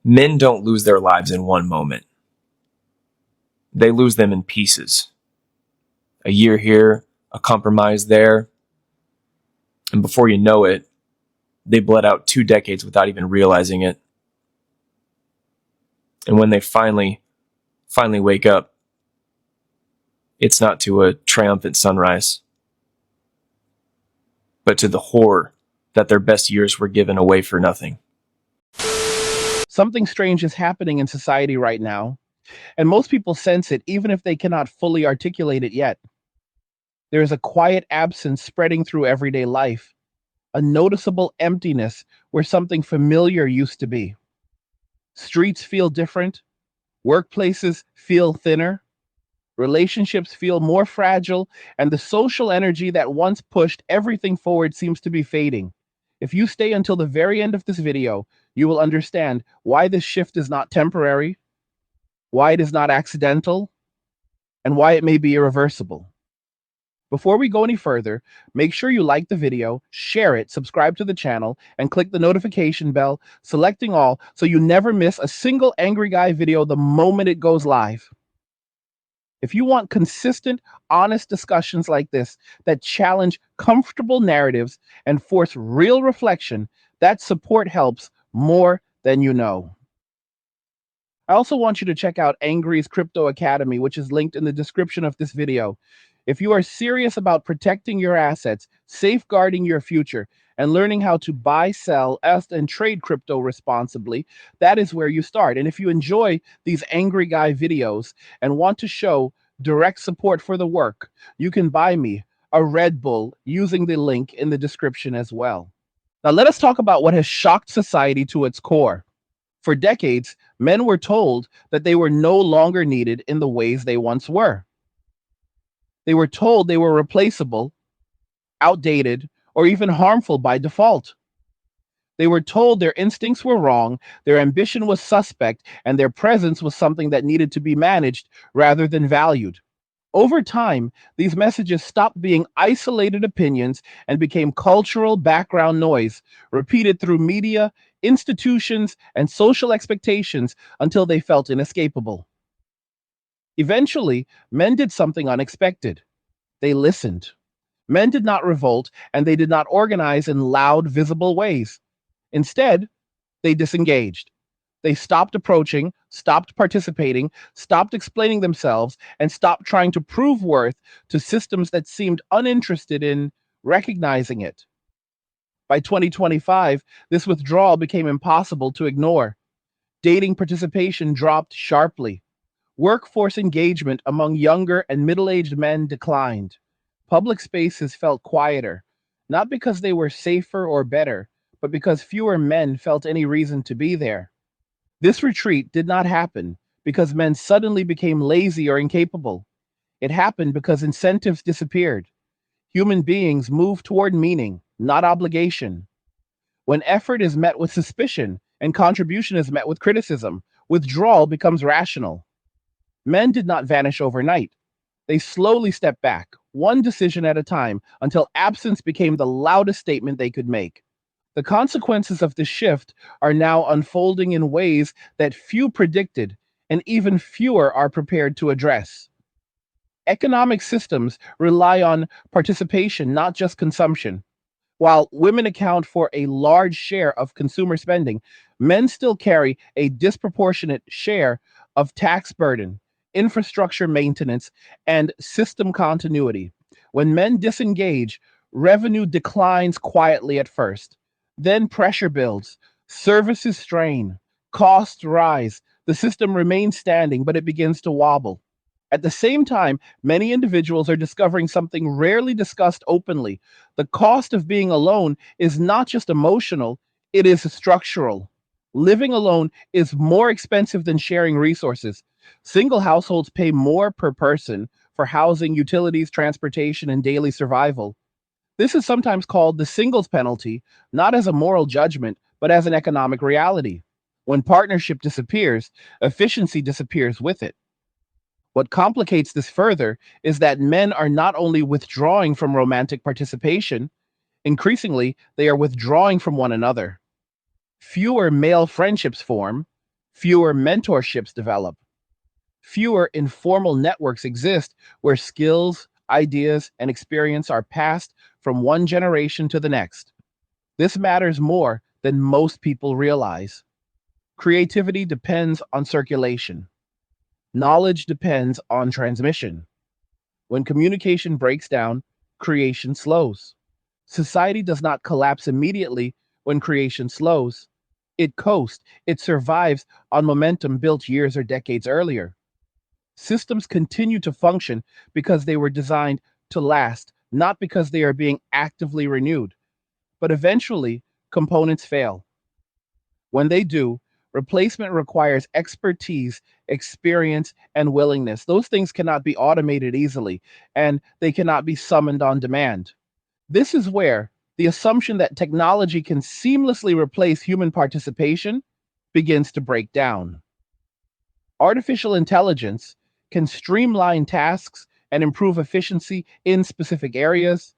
Men don't lose their lives in one moment. They lose them in pieces. A year here, a compromise there, and before you know it, they bled out 2 decades without even realizing it. And when they finally wake up, it's not to a triumphant sunrise, but to the horror that their best years were given away for nothing. Something strange is happening in society right now, and most people sense it even if they cannot fully articulate it yet. There is a quiet absence spreading through everyday life, a noticeable emptiness where something familiar used to be. Streets feel different, workplaces feel thinner, relationships feel more fragile, and the social energy that once pushed everything forward seems to be fading. If you stay until the very end of this video, you will understand why this shift is not temporary, why it is not accidental, and why it may be irreversible. Before we go any further, make sure you like the video, share it, subscribe to the channel, and click the notification bell, selecting all so you never miss a single Angry Guy video the moment it goes live. If you want consistent, honest discussions like this that challenge comfortable narratives and force real reflection, that support helps more than you know. I also want you to check out Angry's Crypto Academy, which is linked in the description of this video. If you are serious about protecting your assets, safeguarding your future, and learning how to buy, sell, and trade crypto responsibly, that is where you start. And if you enjoy these Angry Guy videos and want to show direct support for the work, you can buy me a Red Bull using the link in the description as well. Now, let us talk about what has shocked society to its core. For decades, men were told that they were no longer needed in the ways they once were. They were told they were replaceable, outdated, or even harmful by default. They were told their instincts were wrong, their ambition was suspect, and their presence was something that needed to be managed rather than valued. Over time, these messages stopped being isolated opinions and became cultural background noise, repeated through media, institutions, and social expectations until they felt inescapable. Eventually, men did something unexpected. They listened. Men did not revolt, and they did not organize in loud, visible ways. Instead, they disengaged. They stopped approaching, stopped participating, stopped explaining themselves, and stopped trying to prove worth to systems that seemed uninterested in recognizing it. By 2025, this withdrawal became impossible to ignore. Dating participation dropped sharply. Workforce engagement among younger and middle-aged men declined. Public spaces felt quieter, not because they were safer or better, but because fewer men felt any reason to be there. This retreat did not happen because men suddenly became lazy or incapable. It happened because incentives disappeared. Human beings move toward meaning, not obligation. When effort is met with suspicion and contribution is met with criticism, withdrawal becomes rational. Men did not vanish overnight. They slowly stepped back, one decision at a time, until absence became the loudest statement they could make. The consequences of this shift are now unfolding in ways that few predicted, and even fewer are prepared to address. Economic systems rely on participation, not just consumption. While women account for a large share of consumer spending, men still carry a disproportionate share of tax burden, infrastructure maintenance, and system continuity. When men disengage, revenue declines quietly at first. Then pressure builds, services strain, costs rise, the system remains standing, but it begins to wobble. At the same time, many individuals are discovering something rarely discussed openly. The cost of being alone is not just emotional, it is structural. Living alone is more expensive than sharing resources. Single households pay more per person for housing, utilities, transportation, and daily survival. This is sometimes called the singles penalty, not as a moral judgment, but as an economic reality. When partnership disappears, efficiency disappears with it. What complicates this further is that men are not only withdrawing from romantic participation, increasingly, they are withdrawing from one another. Fewer male friendships form, Fewer mentorships develop. Fewer informal networks exist where skills, ideas, and experience are passed from one generation to the next. This matters more than most people realize. Creativity depends on circulation. Knowledge depends on transmission. When communication breaks down, creation slows. Society does not collapse immediately when creation slows. It coasts, it survives on momentum built years or decades earlier. Systems continue to function because they were designed to last, not because they are being actively renewed. But eventually, components fail. When they do, replacement requires expertise, experience, and willingness. Those things cannot be automated easily, and they cannot be summoned on demand. This is where the assumption that technology can seamlessly replace human participation begins to break down. Artificial intelligence can streamline tasks and improve efficiency in specific areas,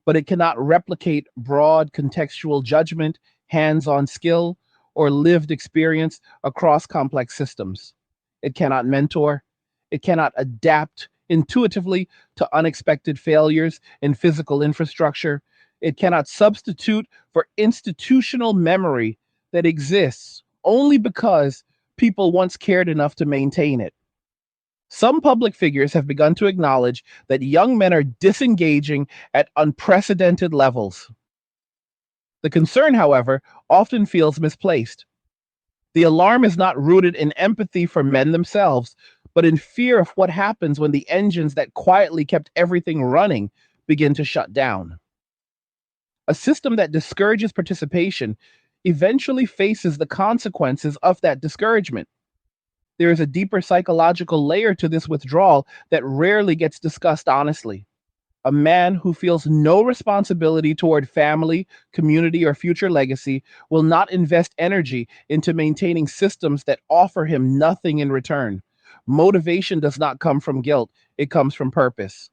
but it cannot replicate broad contextual judgment, hands on skill, or lived experience across complex systems. It cannot mentor, it cannot adapt intuitively to unexpected failures in physical infrastructure, it cannot substitute for institutional memory that exists only because people once cared enough to maintain it. Some public figures have begun to acknowledge that young men are disengaging at unprecedented levels. The concern, however, often feels misplaced. The alarm is not rooted in empathy for men themselves, but in fear of what happens when the engines that quietly kept everything running begin to shut down. A system that discourages participation eventually faces the consequences of that discouragement. There is a deeper psychological layer to this withdrawal that rarely gets discussed honestly. A man who feels no responsibility toward family, community, or future legacy will not invest energy into maintaining systems that offer him nothing in return. Motivation does not come from guilt, it comes from purpose.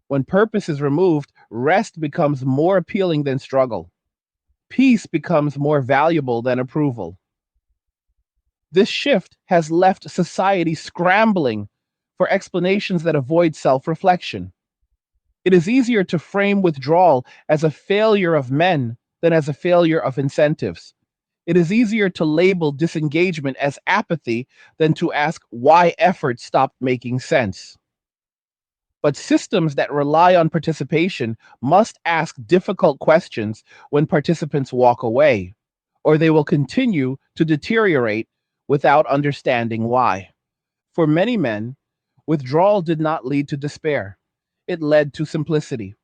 When purpose is removed, rest becomes more appealing than struggle. Peace becomes more valuable than approval. This shift has left society scrambling for explanations that avoid self reflection. It is easier to frame withdrawal as a failure of men than as a failure of incentives. It is easier to label disengagement as apathy than to ask why effort stopped making sense. But systems that rely on participation must ask difficult questions when participants walk away, or they will continue to deteriorate without understanding why. For many men, withdrawal did not lead to despair, it led to simplicity.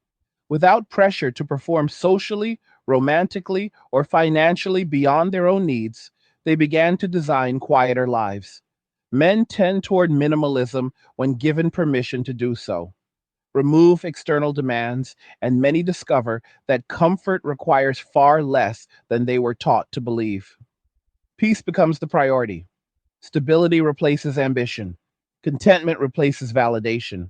Without pressure to perform socially, romantically, or financially beyond their own needs, they began to design quieter lives. Men tend toward minimalism when given permission to do so. Remove external demands, and many discover that comfort requires far less than they were taught to believe. Peace becomes the priority. Stability replaces ambition. Contentment replaces validation.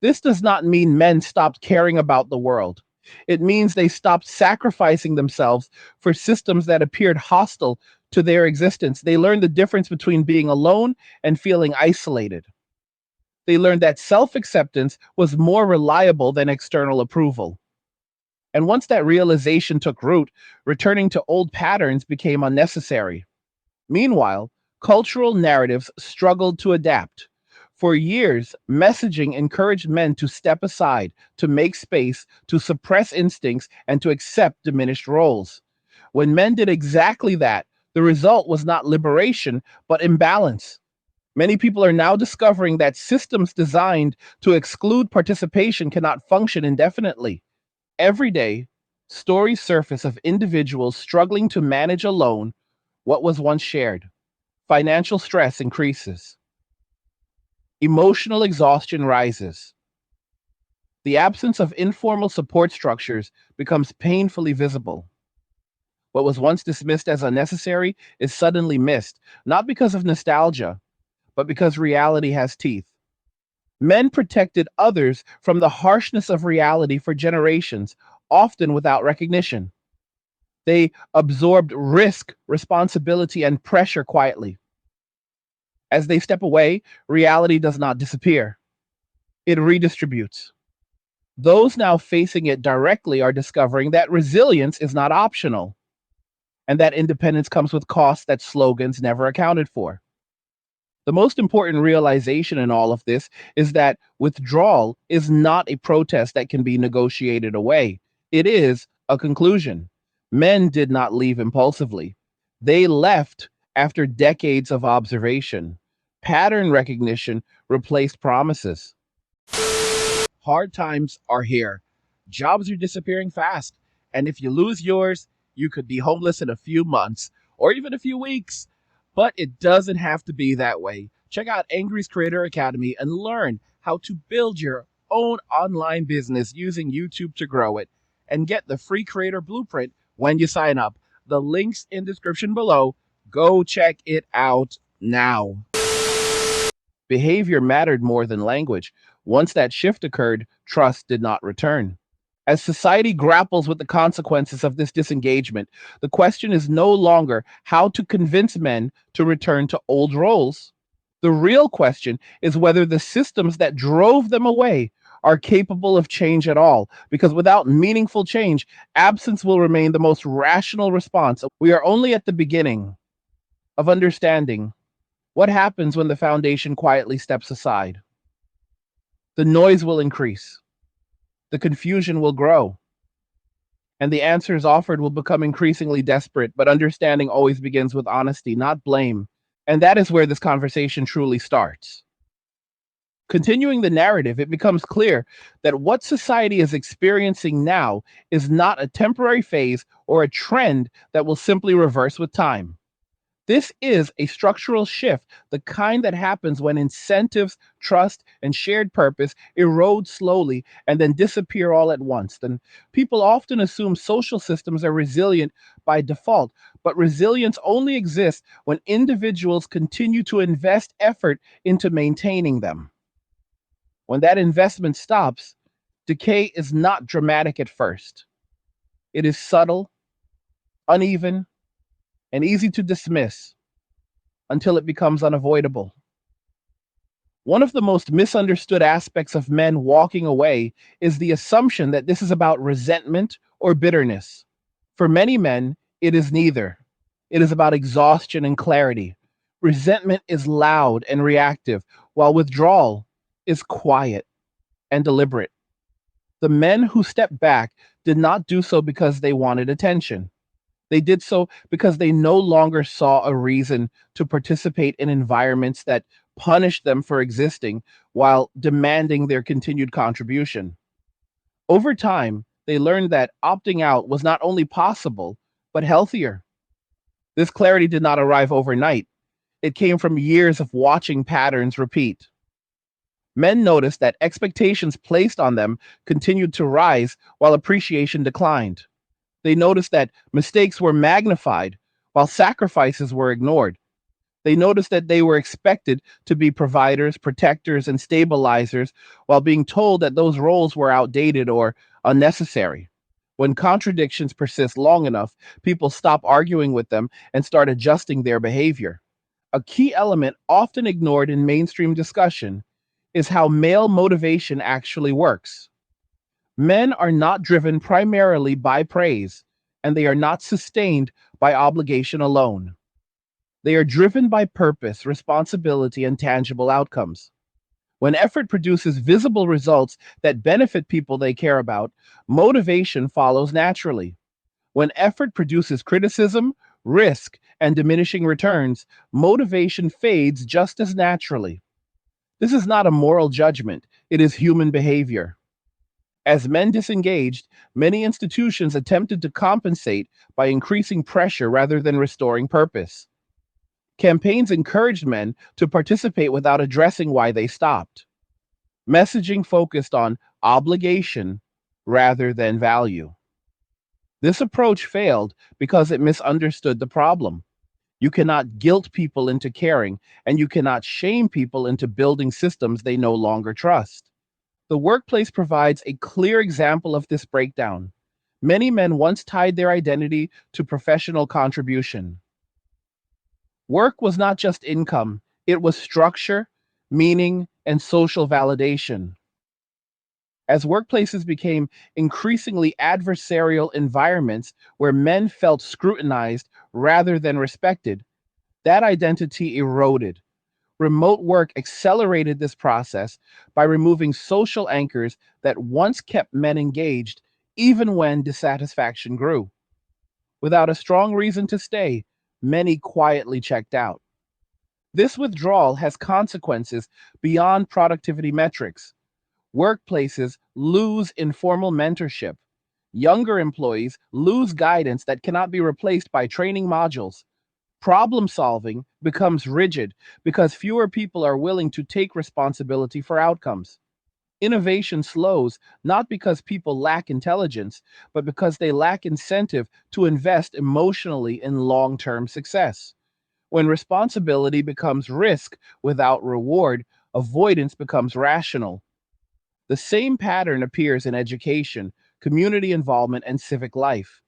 This does not mean men stopped caring about the world. It means they stopped sacrificing themselves for systems that appeared hostile to their existence. They learned the difference between being alone and feeling isolated. They learned that self acceptance was more reliable than external approval. And once that realization took root, returning to old patterns became unnecessary. Meanwhile, cultural narratives struggled to adapt. For years, messaging encouraged men to step aside, to make space, to suppress instincts, and to accept diminished roles. When men did exactly that, the result was not liberation, but imbalance. Many people are now discovering that systems designed to exclude participation cannot function indefinitely. Every day, stories surface of individuals struggling to manage alone what was once shared. Financial stress increases. Emotional exhaustion rises. The absence of informal support structures becomes painfully visible. What was once dismissed as unnecessary is suddenly missed, not because of nostalgia, but because reality has teeth. Men protected others from the harshness of reality for generations, often without recognition. They absorbed risk, responsibility, and pressure quietly. As they step away, reality does not disappear, it redistributes. Those now facing it directly are discovering that resilience is not optional and that independence comes with costs that slogans never accounted for. The most important realization in all of this is that withdrawal is not a protest that can be negotiated away. It is a conclusion. Men did not leave impulsively, they left after decades of observation. Pattern recognition replaced promises. Hard times are here. Jobs are disappearing fast. And if you lose yours, you could be homeless in a few months or even a few weeks. But it doesn't have to be that way. Check out Angry's Creator Academy and learn how to build your own online business using YouTube to grow it. And get the free creator blueprint when you sign up. The link's in description below. Go check it out now. Behavior mattered more than language. Once that shift occurred, trust did not return. As society grapples with the consequences of this disengagement, the question is no longer how to convince men to return to old roles. The real question is whether the systems that drove them away are capable of change at all, because without meaningful change, absence will remain the most rational response. We are only at the beginning of understanding what happens when the foundation quietly steps aside. The noise will increase, the confusion will grow, and the answers offered will become increasingly desperate, but understanding always begins with honesty, not blame. And that is where this conversation truly starts. Continuing the narrative, it becomes clear that what society is experiencing now is not a temporary phase or a trend that will simply reverse with time. This is a structural shift, the kind that happens when incentives, trust, and shared purpose erode slowly and then disappear all at once. Then people often assume social systems are resilient by default, but resilience only exists when individuals continue to invest effort into maintaining them. When that investment stops, decay is not dramatic at first. It is subtle, uneven, and easy to dismiss until it becomes unavoidable. One of the most misunderstood aspects of men walking away is the assumption that this is about resentment or bitterness. For many men, it is neither. It is about exhaustion and clarity. Resentment is loud and reactive, while withdrawal is quiet and deliberate. The men who stepped back did not do so because they wanted attention. They did so because they no longer saw a reason to participate in environments that punished them for existing while demanding their continued contribution. Over time, they learned that opting out was not only possible, but healthier. This clarity did not arrive overnight. It came from years of watching patterns repeat. Men noticed that expectations placed on them continued to rise while appreciation declined. They noticed that mistakes were magnified while sacrifices were ignored. They noticed that they were expected to be providers, protectors, and stabilizers while being told that those roles were outdated or unnecessary. When contradictions persist long enough, people stop arguing with them and start adjusting their behavior. A key element often ignored in mainstream discussion is how male motivation actually works. Men are not driven primarily by praise, and they are not sustained by obligation alone. They are driven by purpose, responsibility, and tangible outcomes. When effort produces visible results that benefit people they care about, motivation follows naturally. When effort produces criticism, risk, and diminishing returns, motivation fades just as naturally. This is not a moral judgment, it is human behavior. As men disengaged, many institutions attempted to compensate by increasing pressure rather than restoring purpose. Campaigns encouraged men to participate without addressing why they stopped. Messaging focused on obligation rather than value. This approach failed because it misunderstood the problem. You cannot guilt people into caring, and you cannot shame people into building systems they no longer trust. The workplace provides a clear example of this breakdown. Many men once tied their identity to professional contribution. Work was not just income, it was structure, meaning, and social validation. As workplaces became increasingly adversarial environments where men felt scrutinized rather than respected, that identity eroded. Remote work accelerated this process by removing social anchors that once kept men engaged, even when dissatisfaction grew. Without a strong reason to stay, many quietly checked out. This withdrawal has consequences beyond productivity metrics. Workplaces lose informal mentorship. Younger employees lose guidance that cannot be replaced by training modules. Problem solving becomes rigid because fewer people are willing to take responsibility for outcomes. Innovation slows not because people lack intelligence, but because they lack incentive to invest emotionally in long term success. When responsibility becomes risk without reward, avoidance becomes rational. The same pattern appears in education, community involvement, and civic life.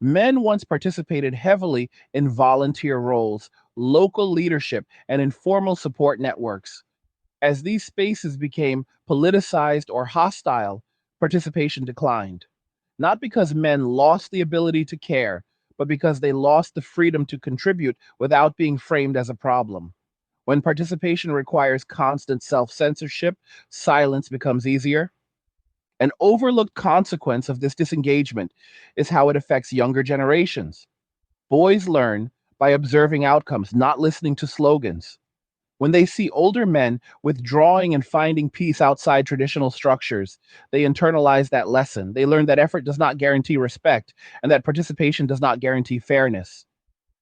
Men once participated heavily in volunteer roles, local leadership, and informal support networks. As these spaces became politicized or hostile, participation declined. Not because men lost the ability to care, but because they lost the freedom to contribute without being framed as a problem. When participation requires constant self censorship, silence becomes easier. An overlooked consequence of this disengagement is how it affects younger generations. Boys learn by observing outcomes, not listening to slogans. When they see older men withdrawing and finding peace outside traditional structures, they internalize that lesson. They learn that effort does not guarantee respect and that participation does not guarantee fairness.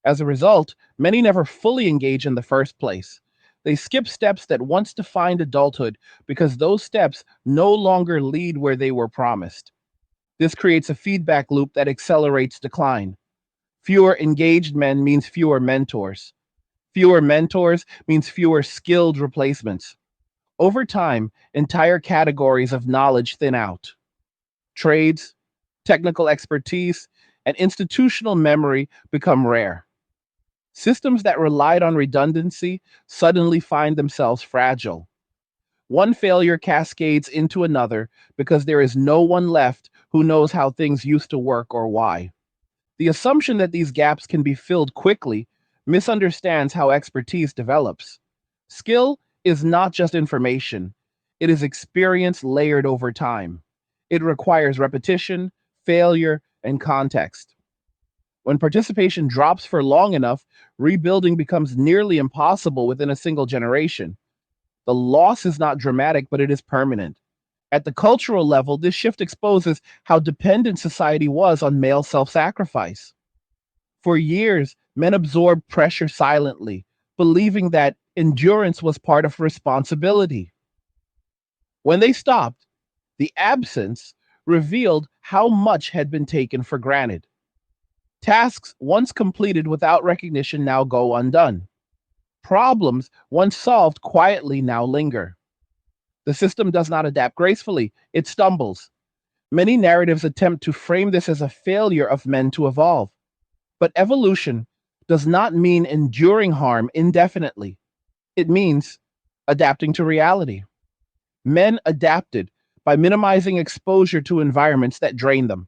As a result, many never fully engage in the first place. They skip steps that once defined adulthood because those steps no longer lead where they were promised. This creates a feedback loop that accelerates decline. Fewer engaged men means fewer mentors. Fewer mentors means fewer skilled replacements. Over time, entire categories of knowledge thin out. Trades, technical expertise, and institutional memory become rare. Systems that relied on redundancy suddenly find themselves fragile. One failure cascades into another because there is no one left who knows how things used to work or why. The assumption that these gaps can be filled quickly misunderstands how expertise develops. Skill is not just information, it is experience layered over time. It requires repetition, failure, and context. When participation drops for long enough, rebuilding becomes nearly impossible within a single generation. The loss is not dramatic, but it is permanent. At the cultural level, this shift exposes how dependent society was on male self sacrifice. For years, men absorbed pressure silently, believing that endurance was part of responsibility. When they stopped, the absence revealed how much had been taken for granted. Tasks once completed without recognition now go undone. Problems once solved quietly now linger. The system does not adapt gracefully, it stumbles. Many narratives attempt to frame this as a failure of men to evolve. But evolution does not mean enduring harm indefinitely. It means adapting to reality. Men adapted by minimizing exposure to environments that drain them.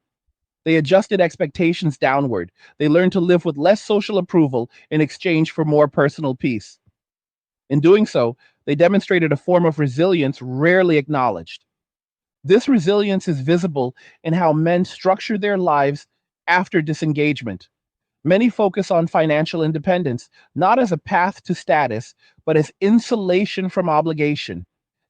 They adjusted expectations downward. They learned to live with less social approval in exchange for more personal peace. In doing so, they demonstrated a form of resilience rarely acknowledged. This resilience is visible in how men structure their lives after disengagement. Many focus on financial independence, not as a path to status, but as insulation from obligation.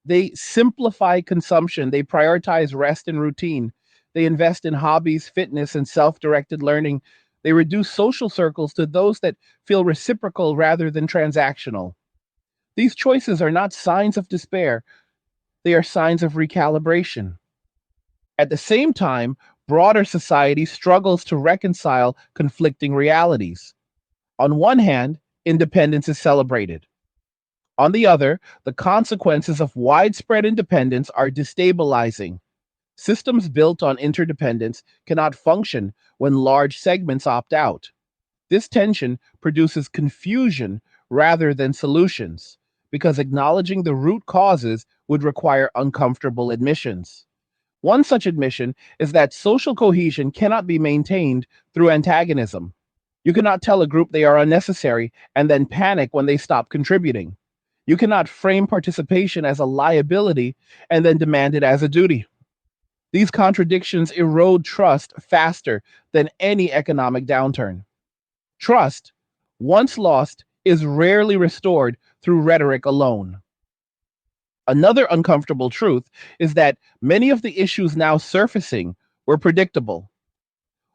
They simplify consumption, they prioritize rest and routine, they invest in hobbies, fitness, and self directed learning. They reduce social circles to those that feel reciprocal rather than transactional. These choices are not signs of despair, they are signs of recalibration. At the same time, broader society struggles to reconcile conflicting realities. On one hand, independence is celebrated. On the other, the consequences of widespread independence are destabilizing. Systems built on interdependence cannot function when large segments opt out. This tension produces confusion rather than solutions, because acknowledging the root causes would require uncomfortable admissions. One such admission is that social cohesion cannot be maintained through antagonism. You cannot tell a group they are unnecessary and then panic when they stop contributing. You cannot frame participation as a liability and then demand it as a duty. These contradictions erode trust faster than any economic downturn. Trust, once lost, is rarely restored through rhetoric alone. Another uncomfortable truth is that many of the issues now surfacing were predictable.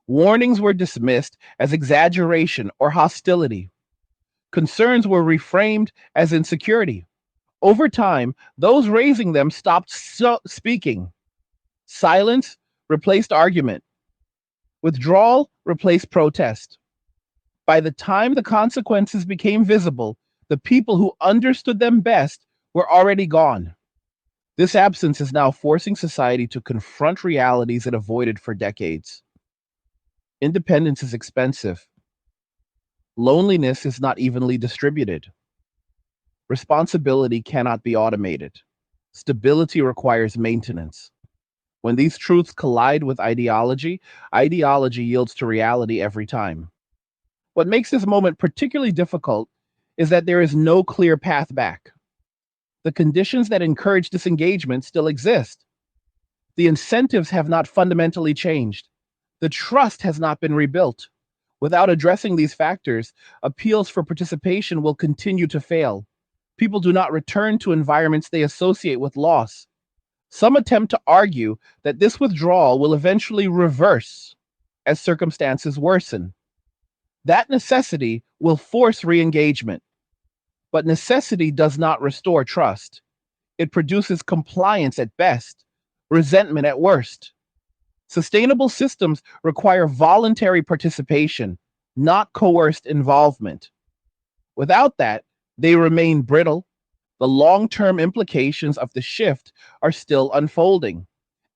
Warnings were dismissed as exaggeration or hostility. Concerns were reframed as insecurity. Over time, those raising them stopped speaking. Silence replaced argument. Withdrawal replaced protest. By the time the consequences became visible, the people who understood them best were already gone. This absence is now forcing society to confront realities it avoided for decades. Independence is expensive. Loneliness is not evenly distributed. Responsibility cannot be automated. Stability requires maintenance. When these truths collide with ideology, ideology yields to reality every time. What makes this moment particularly difficult is that there is no clear path back. The conditions that encourage disengagement still exist. The incentives have not fundamentally changed. The trust has not been rebuilt. Without addressing these factors, appeals for participation will continue to fail. People do not return to environments they associate with loss. Some attempt to argue that this withdrawal will eventually reverse as circumstances worsen. That necessity will force re-engagement. But necessity does not restore trust. It produces compliance at best, resentment at worst. Sustainable systems require voluntary participation, not coerced involvement. Without that, they remain brittle. The long-term implications of the shift are still unfolding.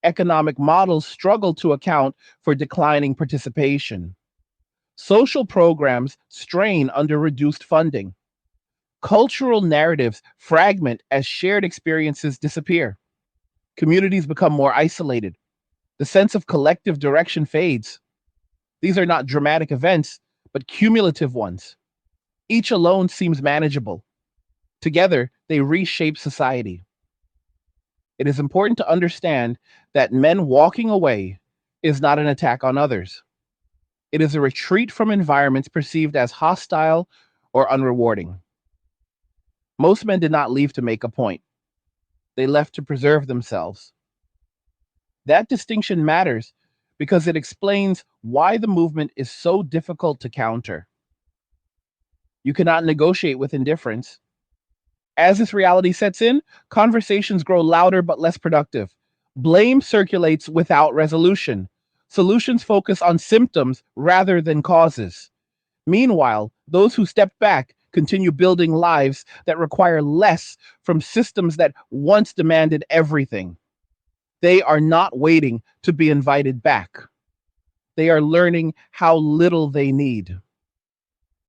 Economic models struggle to account for declining participation. Social programs strain under reduced funding. Cultural narratives fragment as shared experiences disappear. Communities become more isolated. The sense of collective direction fades. These are not dramatic events, but cumulative ones. Each alone seems manageable. Together, they reshape society. It is important to understand that men walking away is not an attack on others. It is a retreat from environments perceived as hostile or unrewarding. Most men did not leave to make a point. They left to preserve themselves. That distinction matters because it explains why the movement is so difficult to counter. You cannot negotiate with indifference. As this reality sets in, conversations grow louder but less productive. Blame circulates without resolution. Solutions focus on symptoms rather than causes. Meanwhile, those who step back continue building lives that require less from systems that once demanded everything. They are not waiting to be invited back. They are learning how little they need.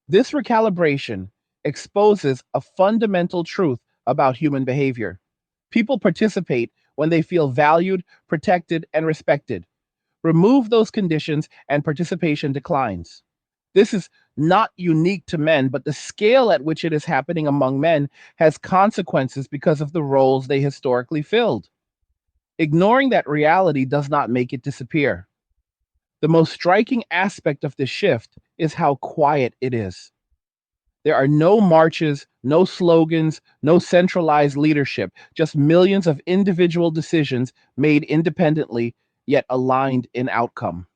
This recalibration exposes a fundamental truth about human behavior. People participate when they feel valued, protected, and respected. Remove those conditions, and participation declines. This is not unique to men, but the scale at which it is happening among men has consequences because of the roles they historically filled. Ignoring that reality does not make it disappear. The most striking aspect of this shift is how quiet it is. There are no marches, no slogans, no centralized leadership, just millions of individual decisions made independently, yet aligned in outcome.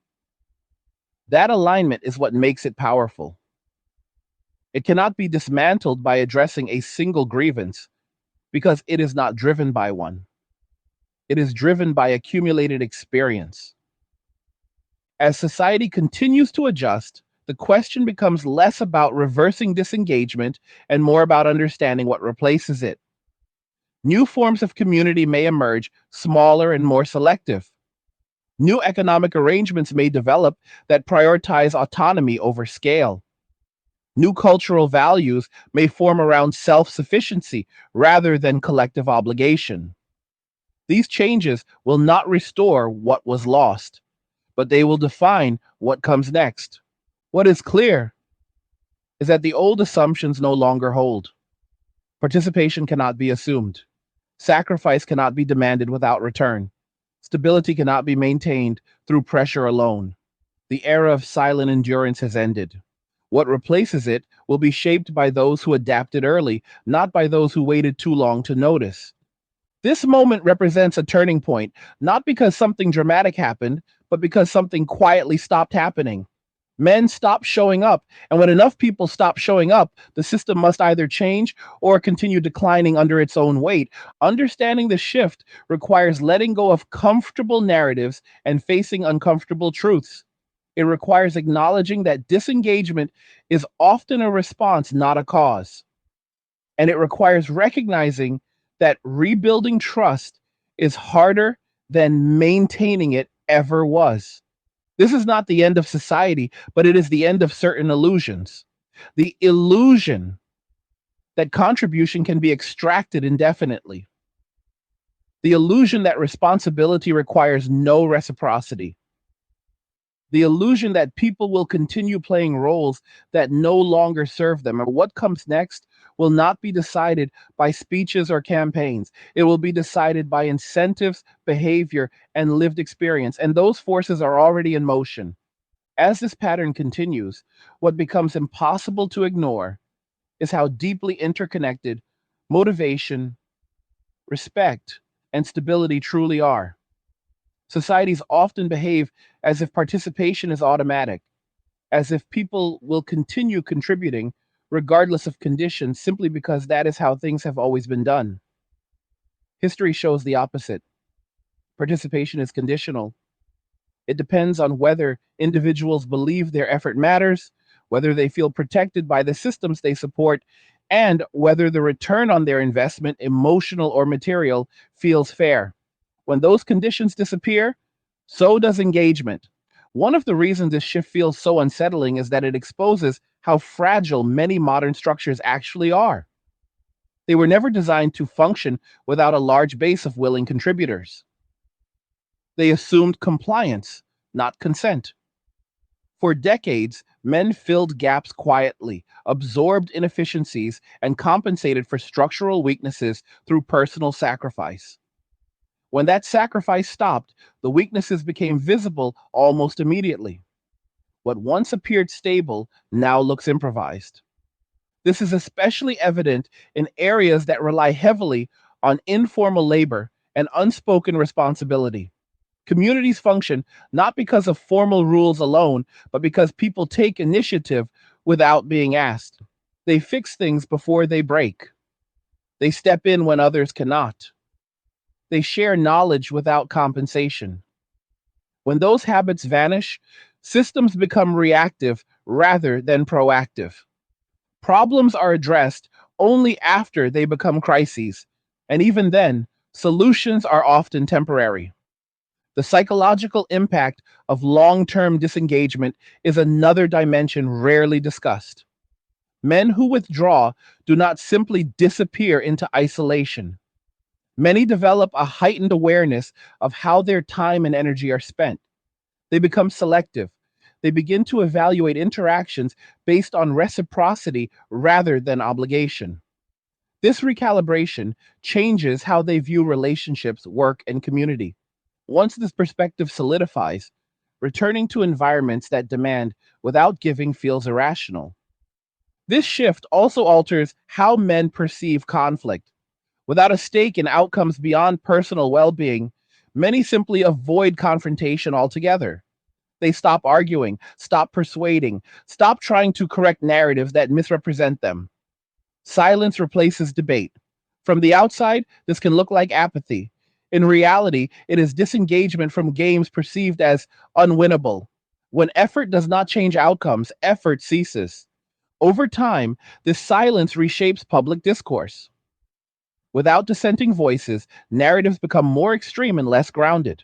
That alignment is what makes it powerful. It cannot be dismantled by addressing a single grievance because it is not driven by one. It is driven by accumulated experience. As society continues to adjust, the question becomes less about reversing disengagement and more about understanding what replaces it. New forms of community may emerge, smaller and more selective. New economic arrangements may develop that prioritize autonomy over scale. New cultural values may form around self sufficiency rather than collective obligation. These changes will not restore what was lost, but they will define what comes next. What is clear is that the old assumptions no longer hold. Participation cannot be assumed. Sacrifice cannot be demanded without return. Stability cannot be maintained through pressure alone. The era of silent endurance has ended. What replaces it will be shaped by those who adapted early, not by those who waited too long to notice. This moment represents a turning point, not because something dramatic happened, but because something quietly stopped happening. Men stopped showing up, and when enough people stop showing up, the system must either change or continue declining under its own weight. Understanding the shift requires letting go of comfortable narratives and facing uncomfortable truths. It requires acknowledging that disengagement is often a response, not a cause. And it requires recognizing that rebuilding trust is harder than maintaining it ever was. This is not the end of society, but it is the end of certain illusions. The illusion that contribution can be extracted indefinitely. The illusion that responsibility requires no reciprocity. The illusion that people will continue playing roles that no longer serve them. And what comes next will not be decided by speeches or campaigns. It will be decided by incentives, behavior, and lived experience. And those forces are already in motion. As this pattern continues, what becomes impossible to ignore is how deeply interconnected motivation, respect, and stability truly are. Societies often behave as if participation is automatic, as if people will continue contributing regardless of conditions simply because that is how things have always been done. History shows the opposite. Participation is conditional. It depends on whether individuals believe their effort matters, whether they feel protected by the systems they support, and whether the return on their investment, emotional or material, feels fair. When those conditions disappear, so does engagement. One of the reasons this shift feels so unsettling is that it exposes how fragile many modern structures actually are. They were never designed to function without a large base of willing contributors. They assumed compliance, not consent. For decades, men filled gaps quietly, absorbed inefficiencies, and compensated for structural weaknesses through personal sacrifice. When that sacrifice stopped, the weaknesses became visible almost immediately. What once appeared stable now looks improvised. This is especially evident in areas that rely heavily on informal labor and unspoken responsibility. Communities function not because of formal rules alone, but because people take initiative without being asked. They fix things before they break. They step in when others cannot. They share knowledge without compensation. When those habits vanish, systems become reactive rather than proactive. Problems are addressed only after they become crises, and even then, solutions are often temporary. The psychological impact of long term disengagement is another dimension rarely discussed. Men who withdraw do not simply disappear into isolation. Many develop a heightened awareness of how their time and energy are spent. They become selective. They begin to evaluate interactions based on reciprocity rather than obligation. This recalibration changes how they view relationships, work, and community. Once this perspective solidifies, returning to environments that demand without giving feels irrational. This shift also alters how men perceive conflict. Without a stake in outcomes beyond personal well being, many simply avoid confrontation altogether. They stop arguing, stop persuading, stop trying to correct narratives that misrepresent them. Silence replaces debate. From the outside, this can look like apathy. In reality, it is disengagement from games perceived as unwinnable. When effort does not change outcomes, effort ceases. Over time, this silence reshapes public discourse. Without dissenting voices, narratives become more extreme and less grounded.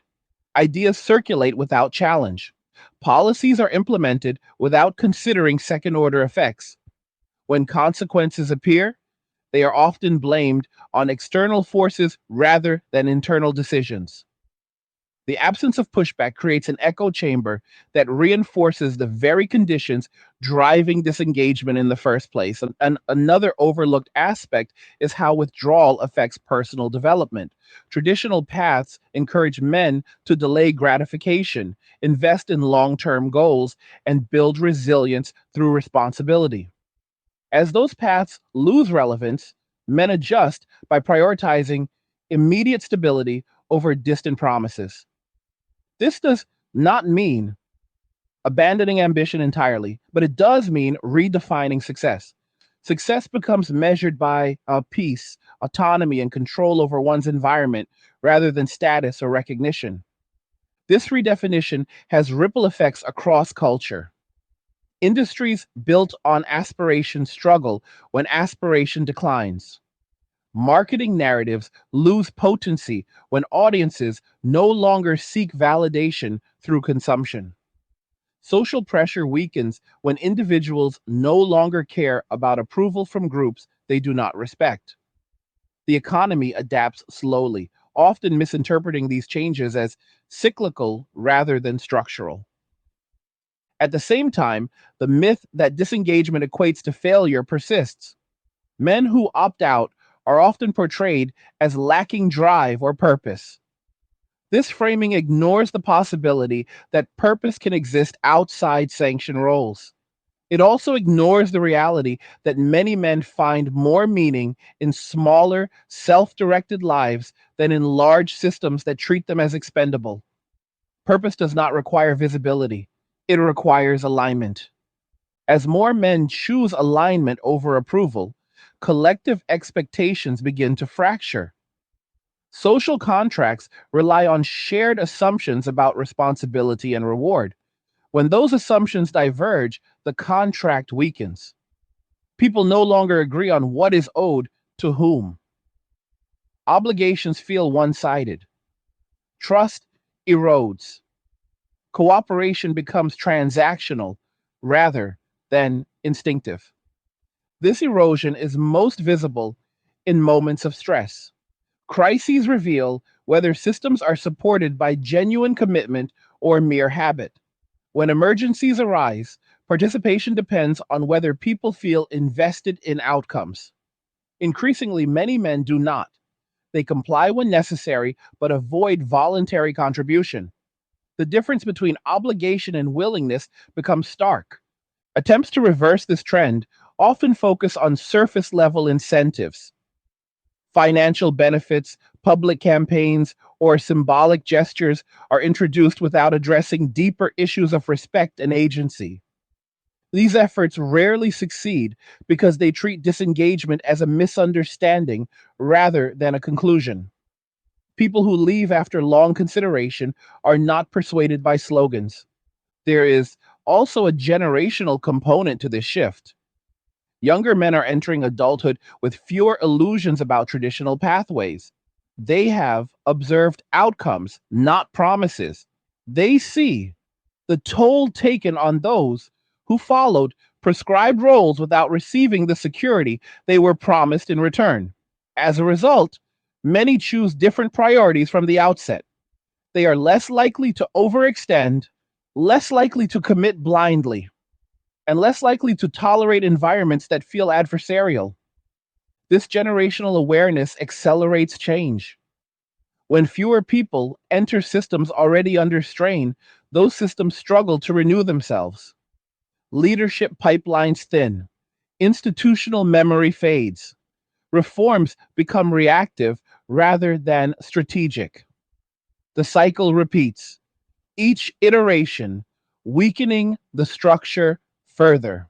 Ideas circulate without challenge. Policies are implemented without considering second order effects. When consequences appear, they are often blamed on external forces rather than internal decisions. The absence of pushback creates an echo chamber that reinforces the very conditions driving disengagement in the first place. And another overlooked aspect is how withdrawal affects personal development. Traditional paths encourage men to delay gratification, invest in long term goals, and build resilience through responsibility. As those paths lose relevance, men adjust by prioritizing immediate stability over distant promises. This does not mean abandoning ambition entirely, but it does mean redefining success. Success becomes measured by peace, autonomy, and control over one's environment rather than status or recognition. This redefinition has ripple effects across culture. Industries built on aspiration struggle when aspiration declines. Marketing narratives lose potency when audiences no longer seek validation through consumption. Social pressure weakens when individuals no longer care about approval from groups they do not respect. The economy adapts slowly, often misinterpreting these changes as cyclical rather than structural. At the same time, the myth that disengagement equates to failure persists. Men who opt out are often portrayed as lacking drive or purpose. This framing ignores the possibility that purpose can exist outside sanctioned roles. It also ignores the reality that many men find more meaning in smaller, self directed lives than in large systems that treat them as expendable. Purpose does not require visibility, it requires alignment. As more men choose alignment over approval, collective expectations begin to fracture. Social contracts rely on shared assumptions about responsibility and reward. When those assumptions diverge, the contract weakens. People no longer agree on what is owed to whom. Obligations feel one sided. Trust erodes. Cooperation becomes transactional rather than instinctive. This erosion is most visible in moments of stress. Crises reveal whether systems are supported by genuine commitment or mere habit. When emergencies arise, participation depends on whether people feel invested in outcomes. Increasingly, many men do not. They comply when necessary, but avoid voluntary contribution. The difference between obligation and willingness becomes stark. Attempts to reverse this trend often focus on surface level incentives, financial benefits, public campaigns, or symbolic gestures are introduced without addressing deeper issues of respect and agency. These efforts rarely succeed because they treat disengagement as a misunderstanding rather than a conclusion. People who leave after long consideration are not persuaded by slogans. There is also a generational component to this shift. Younger men are entering adulthood with fewer illusions about traditional pathways. They have observed outcomes, not promises. They see the toll taken on those who followed prescribed roles without receiving the security they were promised in return. As a result, many choose different priorities from the outset. They are less likely to overextend, less likely to commit blindly, and less likely to tolerate environments that feel adversarial. This generational awareness accelerates change. When fewer people enter systems already under strain, those systems struggle to renew themselves. Leadership pipelines thin, institutional memory fades, reforms become reactive rather than strategic. The cycle repeats, each iteration weakening the structure further.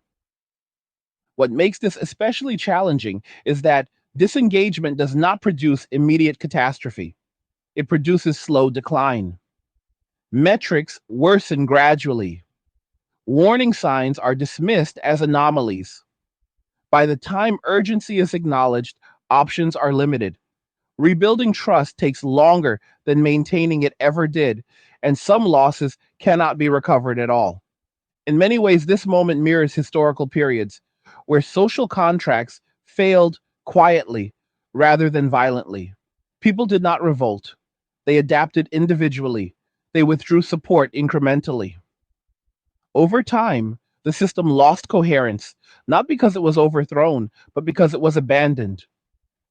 What makes this especially challenging is that disengagement does not produce immediate catastrophe, it produces slow decline. Metrics worsen gradually. Warning signs are dismissed as anomalies. By the time urgency is acknowledged, options are limited. Rebuilding trust takes longer than maintaining it ever did, and some losses cannot be recovered at all. In many ways, this moment mirrors historical periods where social contracts failed quietly rather than violently. People did not revolt, they adapted individually, they withdrew support incrementally. Over time, the system lost coherence, not because it was overthrown, but because it was abandoned.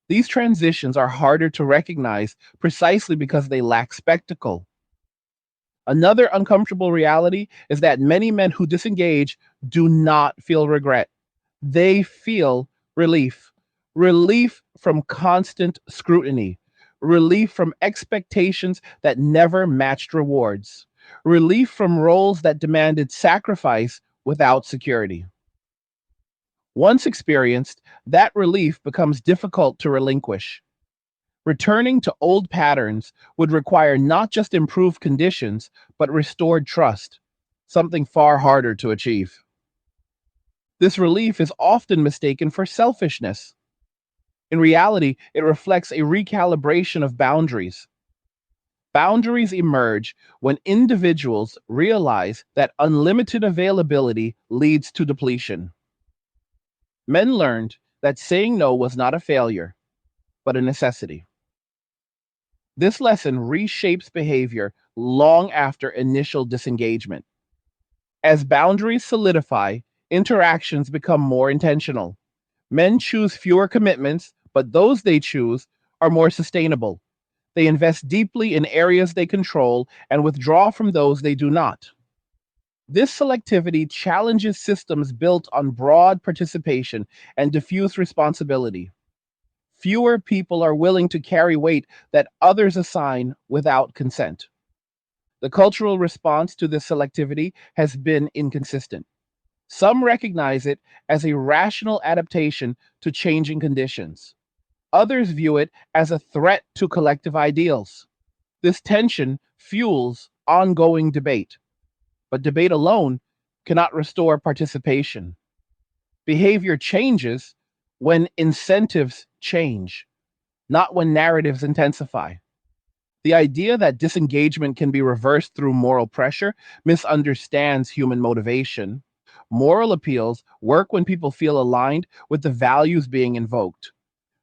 These transitions are harder to recognize precisely because they lack spectacle. Another uncomfortable reality is that many men who disengage do not feel regret. They feel relief. Relief from constant scrutiny, relief from expectations that never matched rewards, relief from roles that demanded sacrifice without security. Once experienced, that relief becomes difficult to relinquish. Returning to old patterns would require not just improved conditions, but restored trust, something far harder to achieve. This relief is often mistaken for selfishness. In reality, it reflects a recalibration of boundaries. Boundaries emerge when individuals realize that unlimited availability leads to depletion. Men learned that saying no was not a failure, but a necessity. This lesson reshapes behavior long after initial disengagement. As boundaries solidify, interactions become more intentional. Men choose fewer commitments, but those they choose are more sustainable. They invest deeply in areas they control and withdraw from those they do not. This selectivity challenges systems built on broad participation and diffuse responsibility. Fewer people are willing to carry weight that others assign without consent. The cultural response to this selectivity has been inconsistent. Some recognize it as a rational adaptation to changing conditions. Others view it as a threat to collective ideals. This tension fuels ongoing debate, but debate alone cannot restore participation. Behavior changes when incentives change, not when narratives intensify. The idea that disengagement can be reversed through moral pressure misunderstands human motivation. Moral appeals work when people feel aligned with the values being invoked.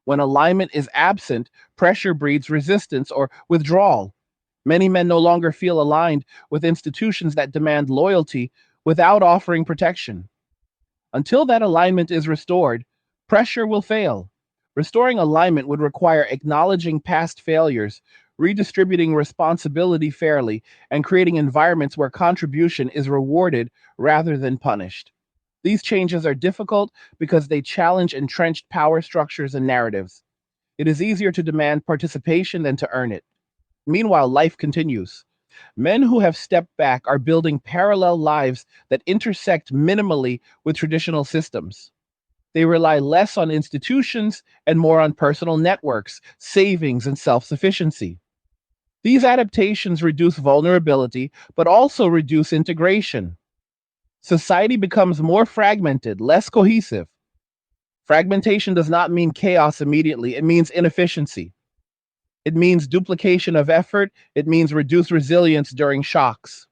When alignment is absent, pressure breeds resistance or withdrawal. Many men no longer feel aligned with institutions that demand loyalty without offering protection. Until that alignment is restored, pressure will fail. Restoring alignment would require acknowledging past failures, redistributing responsibility fairly, and creating environments where contribution is rewarded rather than punished. These changes are difficult because they challenge entrenched power structures and narratives. It is easier to demand participation than to earn it. Meanwhile, life continues. Men who have stepped back are building parallel lives that intersect minimally with traditional systems. They rely less on institutions and more on personal networks, savings, and self sufficiency. These adaptations reduce vulnerability, but also reduce integration. Society becomes more fragmented, less cohesive. Fragmentation does not mean chaos immediately, it means inefficiency. It means duplication of effort, it means reduced resilience during shocks.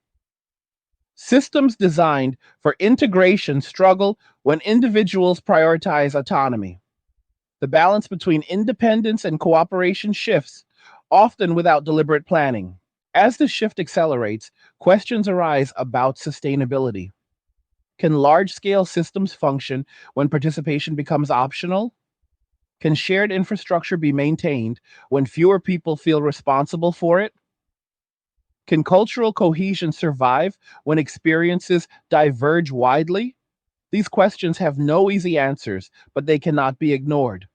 Systems designed for integration struggle when individuals prioritize autonomy. The balance between independence and cooperation shifts, often without deliberate planning. As the shift accelerates, questions arise about sustainability. Can large scale systems function when participation becomes optional? Can shared infrastructure be maintained when fewer people feel responsible for it? Can cultural cohesion survive when experiences diverge widely? These questions have no easy answers, but they cannot be ignored.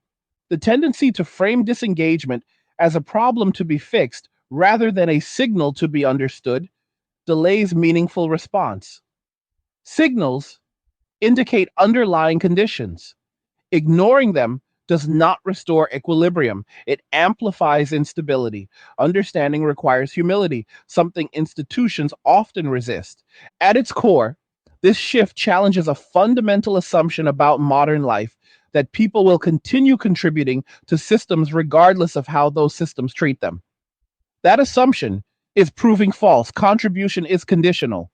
The tendency to frame disengagement as a problem to be fixed rather than a signal to be understood delays meaningful response. Signals indicate underlying conditions. Ignoring them does not restore equilibrium, it amplifies instability. Understanding requires humility, something institutions often resist. At its core, this shift challenges a fundamental assumption about modern life that people will continue contributing to systems regardless of how those systems treat them. That assumption is proving false. Contribution is conditional,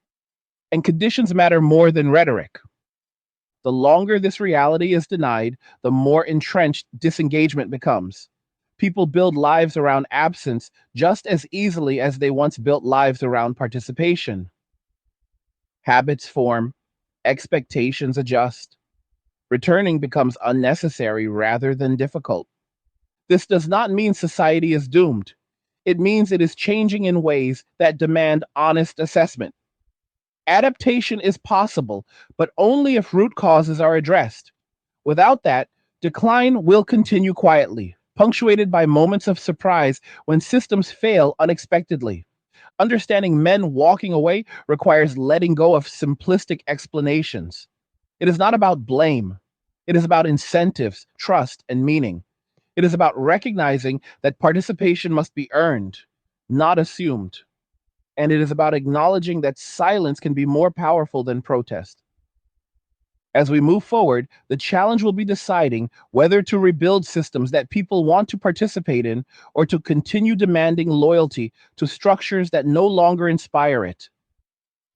and conditions matter more than rhetoric. The longer this reality is denied, the more entrenched disengagement becomes. People build lives around absence just as easily as they once built lives around participation. Habits form, expectations adjust. Returning becomes unnecessary rather than difficult. This does not mean society is doomed. It means it is changing in ways that demand honest assessment. Adaptation is possible, but only if root causes are addressed. Without that, decline will continue quietly, punctuated by moments of surprise when systems fail unexpectedly. Understanding men walking away requires letting go of simplistic explanations. It is not about blame. It is about incentives, trust, and meaning. It is about recognizing that participation must be earned, not assumed. And it is about acknowledging that silence can be more powerful than protest. As we move forward, the challenge will be deciding whether to rebuild systems that people want to participate in or to continue demanding loyalty to structures that no longer inspire it.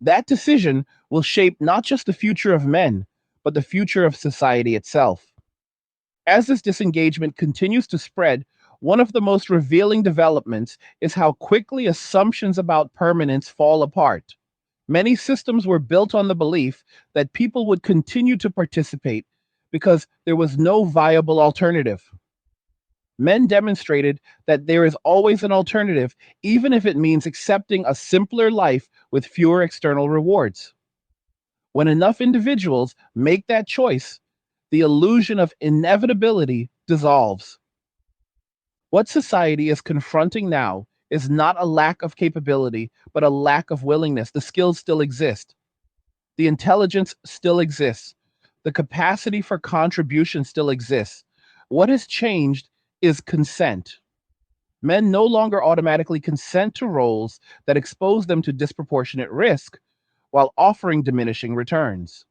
That decision will shape not just the future of men, but the future of society itself. As this disengagement continues to spread, one of the most revealing developments is how quickly assumptions about permanence fall apart. Many systems were built on the belief that people would continue to participate because there was no viable alternative. Men demonstrated that there is always an alternative, even if it means accepting a simpler life with fewer external rewards. When enough individuals make that choice, the illusion of inevitability dissolves. What society is confronting now is not a lack of capability, but a lack of willingness. The skills still exist, the intelligence still exists, the capacity for contribution still exists. What has changed is consent. Men no longer automatically consent to roles that expose them to disproportionate risk while offering diminishing returns.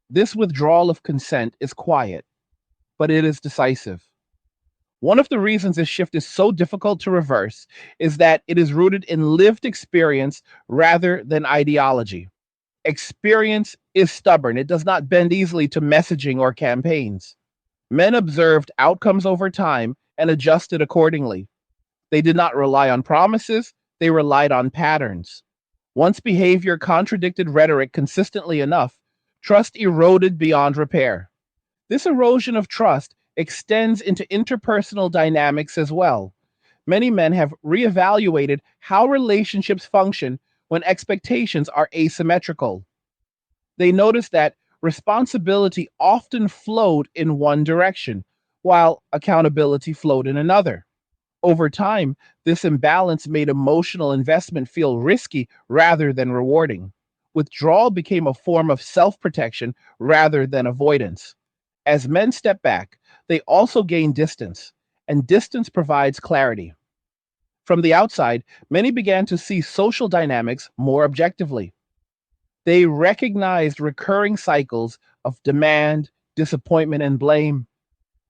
This withdrawal of consent is quiet, but it is decisive. One of the reasons this shift is so difficult to reverse is that it is rooted in lived experience rather than ideology. Experience is stubborn, it does not bend easily to messaging or campaigns. Men observed outcomes over time and adjusted accordingly. They did not rely on promises, they relied on patterns. Once behavior contradicted rhetoric consistently enough, trust eroded beyond repair. This erosion of trust extends into interpersonal dynamics as well. Many men have reevaluated how relationships function when expectations are asymmetrical. They notice that responsibility often flowed in one direction, while accountability flowed in another. Over time, this imbalance made emotional investment feel risky rather than rewarding. Withdrawal became a form of self protection rather than avoidance. As men step back, they also gain distance, and distance provides clarity. From the outside, many began to see social dynamics more objectively. They recognized recurring cycles of demand, disappointment, and blame.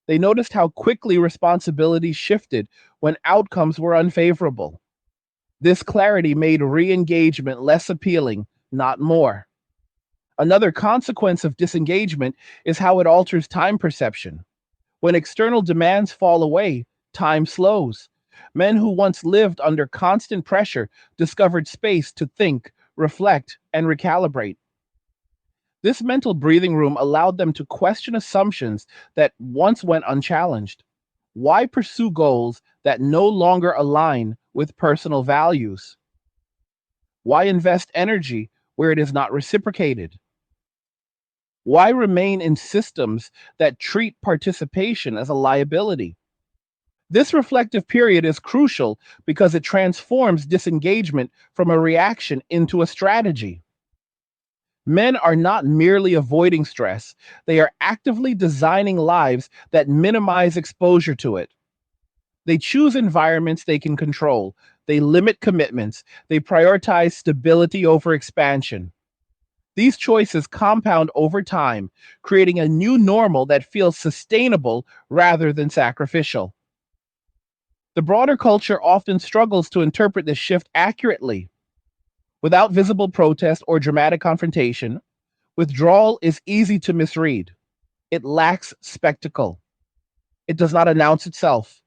They noticed how quickly responsibility shifted when outcomes were unfavorable. This clarity made re engagement less appealing, not more. Another consequence of disengagement is how it alters time perception. When external demands fall away, time slows. Men who once lived under constant pressure discovered space to think, reflect, and recalibrate. This mental breathing room allowed them to question assumptions that once went unchallenged. Why pursue goals that no longer align with personal values? Why invest energy where it is not reciprocated? Why remain in systems that treat participation as a liability? This reflective period is crucial because it transforms disengagement from a reaction into a strategy. Men are not merely avoiding stress, they are actively designing lives that minimize exposure to it. They choose environments they can control, they limit commitments, they prioritize stability over expansion. These choices compound over time, creating a new normal that feels sustainable rather than sacrificial. The broader culture often struggles to interpret this shift accurately. Without visible protest or dramatic confrontation, withdrawal is easy to misread. It lacks spectacle. It does not announce itself.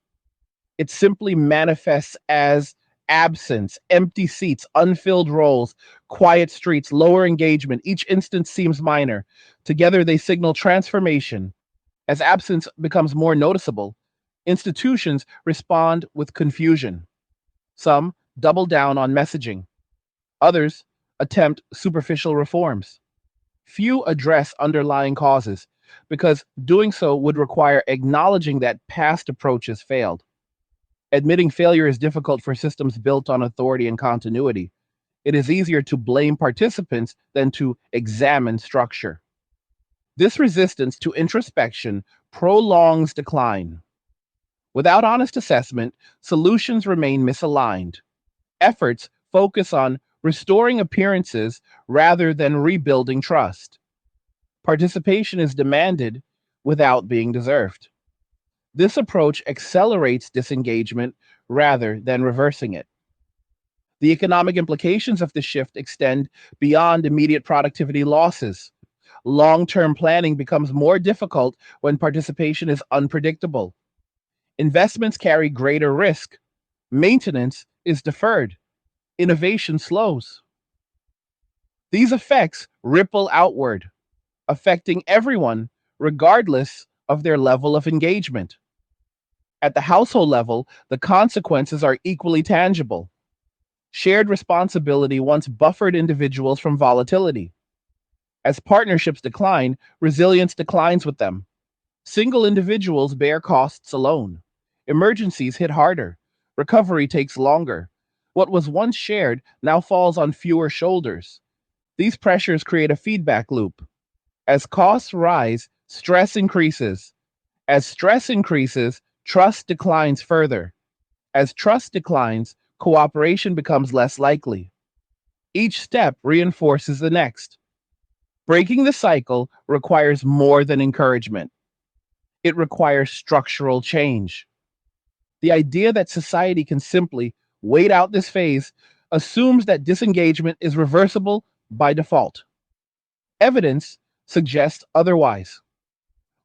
It simply manifests as absence, empty seats, unfilled roles, quiet streets, lower engagement. Each instance seems minor. Together, they signal transformation. As absence becomes more noticeable, institutions respond with confusion. Some double down on messaging. Others attempt superficial reforms. Few address underlying causes because doing so would require acknowledging that past approaches failed. Admitting failure is difficult for systems built on authority and continuity. It is easier to blame participants than to examine structure. This resistance to introspection prolongs decline. Without honest assessment, solutions remain misaligned. Efforts focus on restoring appearances rather than rebuilding trust. Participation is demanded without being deserved. This approach accelerates disengagement rather than reversing it. The economic implications of this shift extend beyond immediate productivity losses. Long-term planning becomes more difficult when participation is unpredictable. Investments carry greater risk. Maintenance is deferred. Innovation slows. These effects ripple outward, affecting everyone regardless of their level of engagement. At the household level, the consequences are equally tangible. Shared responsibility once buffered individuals from volatility. As partnerships decline, resilience declines with them. Single individuals bear costs alone. Emergencies hit harder. Recovery takes longer. What was once shared now falls on fewer shoulders. These pressures create a feedback loop. As costs rise, stress increases. As stress increases, trust declines further. As trust declines, cooperation becomes less likely. Each step reinforces the next. Breaking the cycle requires more than encouragement. It requires structural change. The idea that society can simply wait out this phase assumes that disengagement is reversible by default. Evidence suggests otherwise.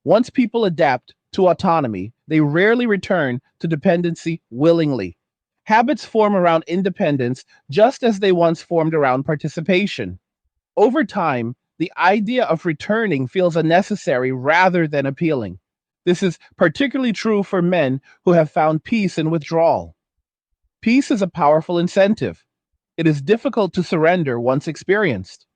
Once people adapt to autonomy, they rarely return to dependency willingly. Habits form around independence just as they once formed around participation. Over time, the idea of returning feels unnecessary rather than appealing. This is particularly true for men who have found peace in withdrawal. Peace is a powerful incentive. It is difficult to surrender once experienced.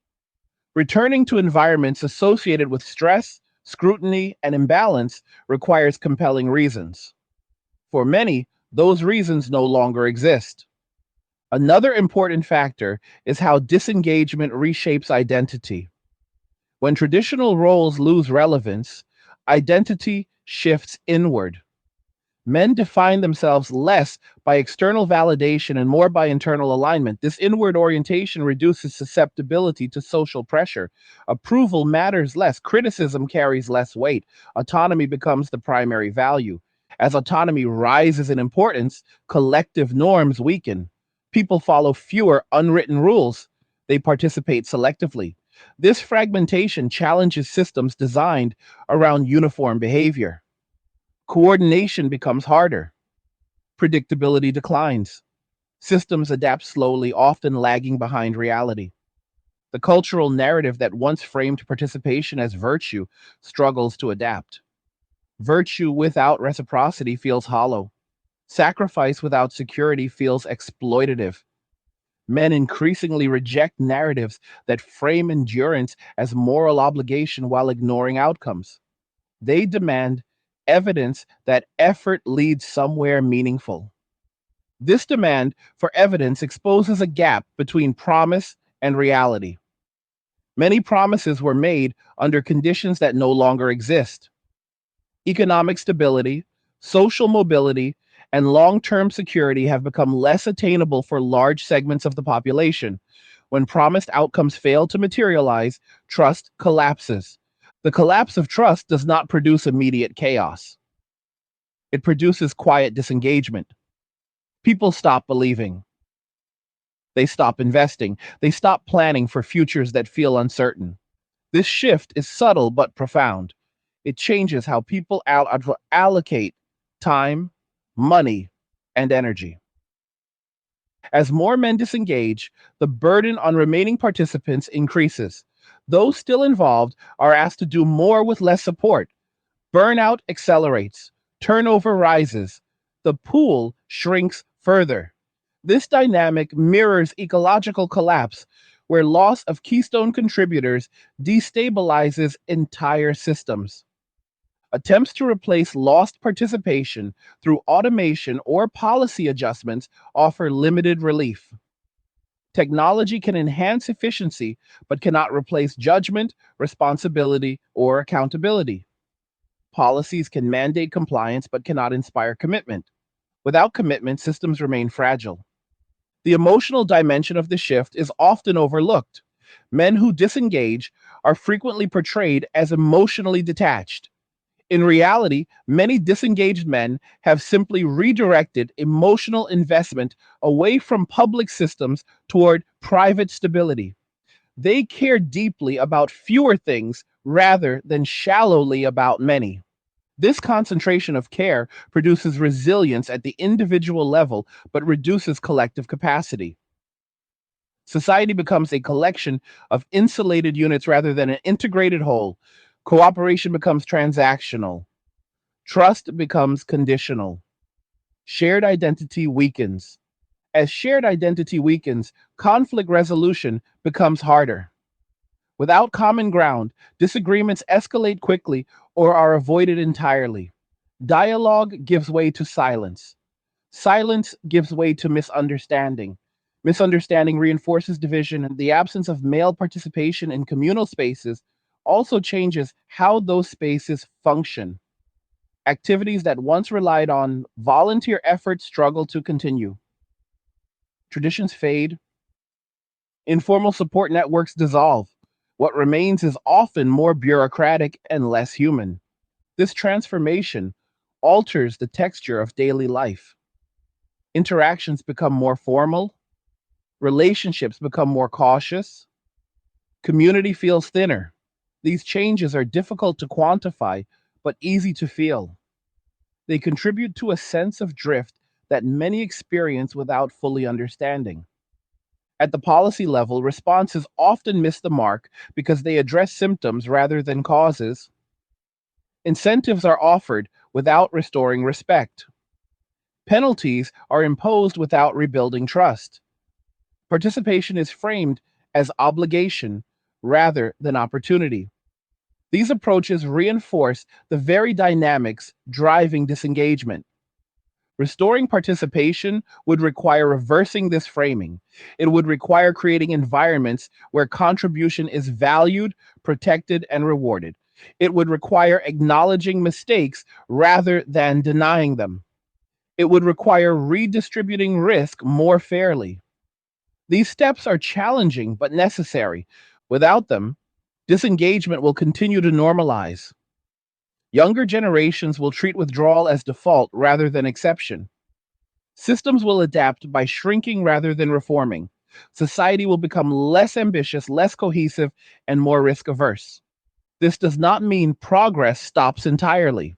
Returning to environments associated with stress, scrutiny, and imbalance requires compelling reasons. For many, those reasons no longer exist. Another important factor is how disengagement reshapes identity. When traditional roles lose relevance, identity shifts inward. Men define themselves less by external validation and more by internal alignment. This inward orientation reduces susceptibility to social pressure. Approval matters less. Criticism carries less weight. Autonomy becomes the primary value. As autonomy rises in importance, collective norms weaken. People follow fewer unwritten rules. They participate selectively. This fragmentation challenges systems designed around uniform behavior. Coordination becomes harder. Predictability declines. Systems adapt slowly, often lagging behind reality. The cultural narrative that once framed participation as virtue struggles to adapt. Virtue without reciprocity feels hollow. Sacrifice without security feels exploitative. Men increasingly reject narratives that frame endurance as moral obligation while ignoring outcomes. They demand evidence that effort leads somewhere meaningful. This demand for evidence exposes a gap between promise and reality. Many promises were made under conditions that no longer exist. Economic stability, social mobility, and long-term security have become less attainable for large segments of the population. When promised outcomes fail to materialize, trust collapses. The collapse of trust does not produce immediate chaos. It produces quiet disengagement. People stop believing. They stop investing. They stop planning for futures that feel uncertain. This shift is subtle but profound. It changes how people allocate time, money, and energy. As more men disengage, the burden on remaining participants increases. Those still involved are asked to do more with less support. Burnout accelerates, turnover rises, the pool shrinks further. This dynamic mirrors ecological collapse, where loss of keystone contributors destabilizes entire systems. Attempts to replace lost participation through automation or policy adjustments offer limited relief. Technology can enhance efficiency, but cannot replace judgment, responsibility, or accountability. Policies can mandate compliance, but cannot inspire commitment. Without commitment, systems remain fragile. The emotional dimension of the shift is often overlooked. Men who disengage are frequently portrayed as emotionally detached. In reality, many disengaged men have simply redirected emotional investment away from public systems toward private stability. They care deeply about fewer things rather than shallowly about many. This concentration of care produces resilience at the individual level but reduces collective capacity. Society becomes a collection of insulated units rather than an integrated whole. Cooperation becomes transactional. Trust becomes conditional. Shared identity weakens. As shared identity weakens, conflict resolution becomes harder. Without common ground, disagreements escalate quickly or are avoided entirely. Dialogue gives way to silence. Silence gives way to misunderstanding. Misunderstanding reinforces division, and the absence of male participation in communal spaces also changes how those spaces function. Activities that once relied on volunteer effort struggle to continue. Traditions fade, informal support networks dissolve. What remains is often more bureaucratic and less human. This transformation alters the texture of daily life. Interactions become more formal, relationships become more cautious, community feels thinner. These changes are difficult to quantify, but easy to feel. They contribute to a sense of drift that many experience without fully understanding. At the policy level, responses often miss the mark because they address symptoms rather than causes. Incentives are offered without restoring respect. Penalties are imposed without rebuilding trust. Participation is framed as obligation rather than opportunity. These approaches reinforce the very dynamics driving disengagement. Restoring participation would require reversing this framing. It would require creating environments where contribution is valued, protected, and rewarded. It would require acknowledging mistakes rather than denying them. It would require redistributing risk more fairly. These steps are challenging but necessary. Without them, disengagement will continue to normalize. Younger generations will treat withdrawal as default rather than exception. Systems will adapt by shrinking rather than reforming. Society will become less ambitious, less cohesive, and more risk averse. This does not mean progress stops entirely.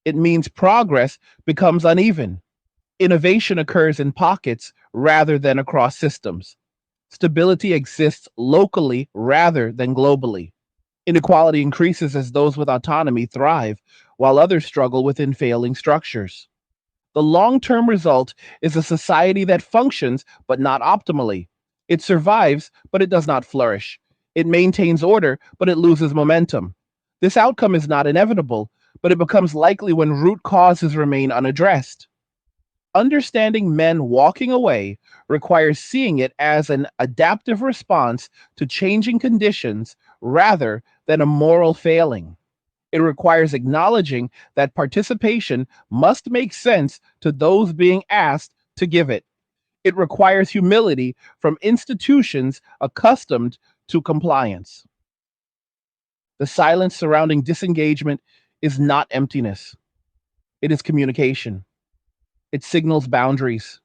It means progress becomes uneven. Innovation occurs in pockets rather than across systems. Stability exists locally rather than globally. Inequality increases as those with autonomy thrive, while others struggle within failing structures. The long term result is a society that functions, but not optimally. It survives, but it does not flourish. It maintains order, but it loses momentum. This outcome is not inevitable, but it becomes likely when root causes remain unaddressed. Understanding men walking away requires seeing it as an adaptive response to changing conditions rather than a moral failing. It requires acknowledging that participation must make sense to those being asked to give it. It requires humility from institutions accustomed to compliance. The silence surrounding disengagement is not emptiness, it is communication. It signals boundaries.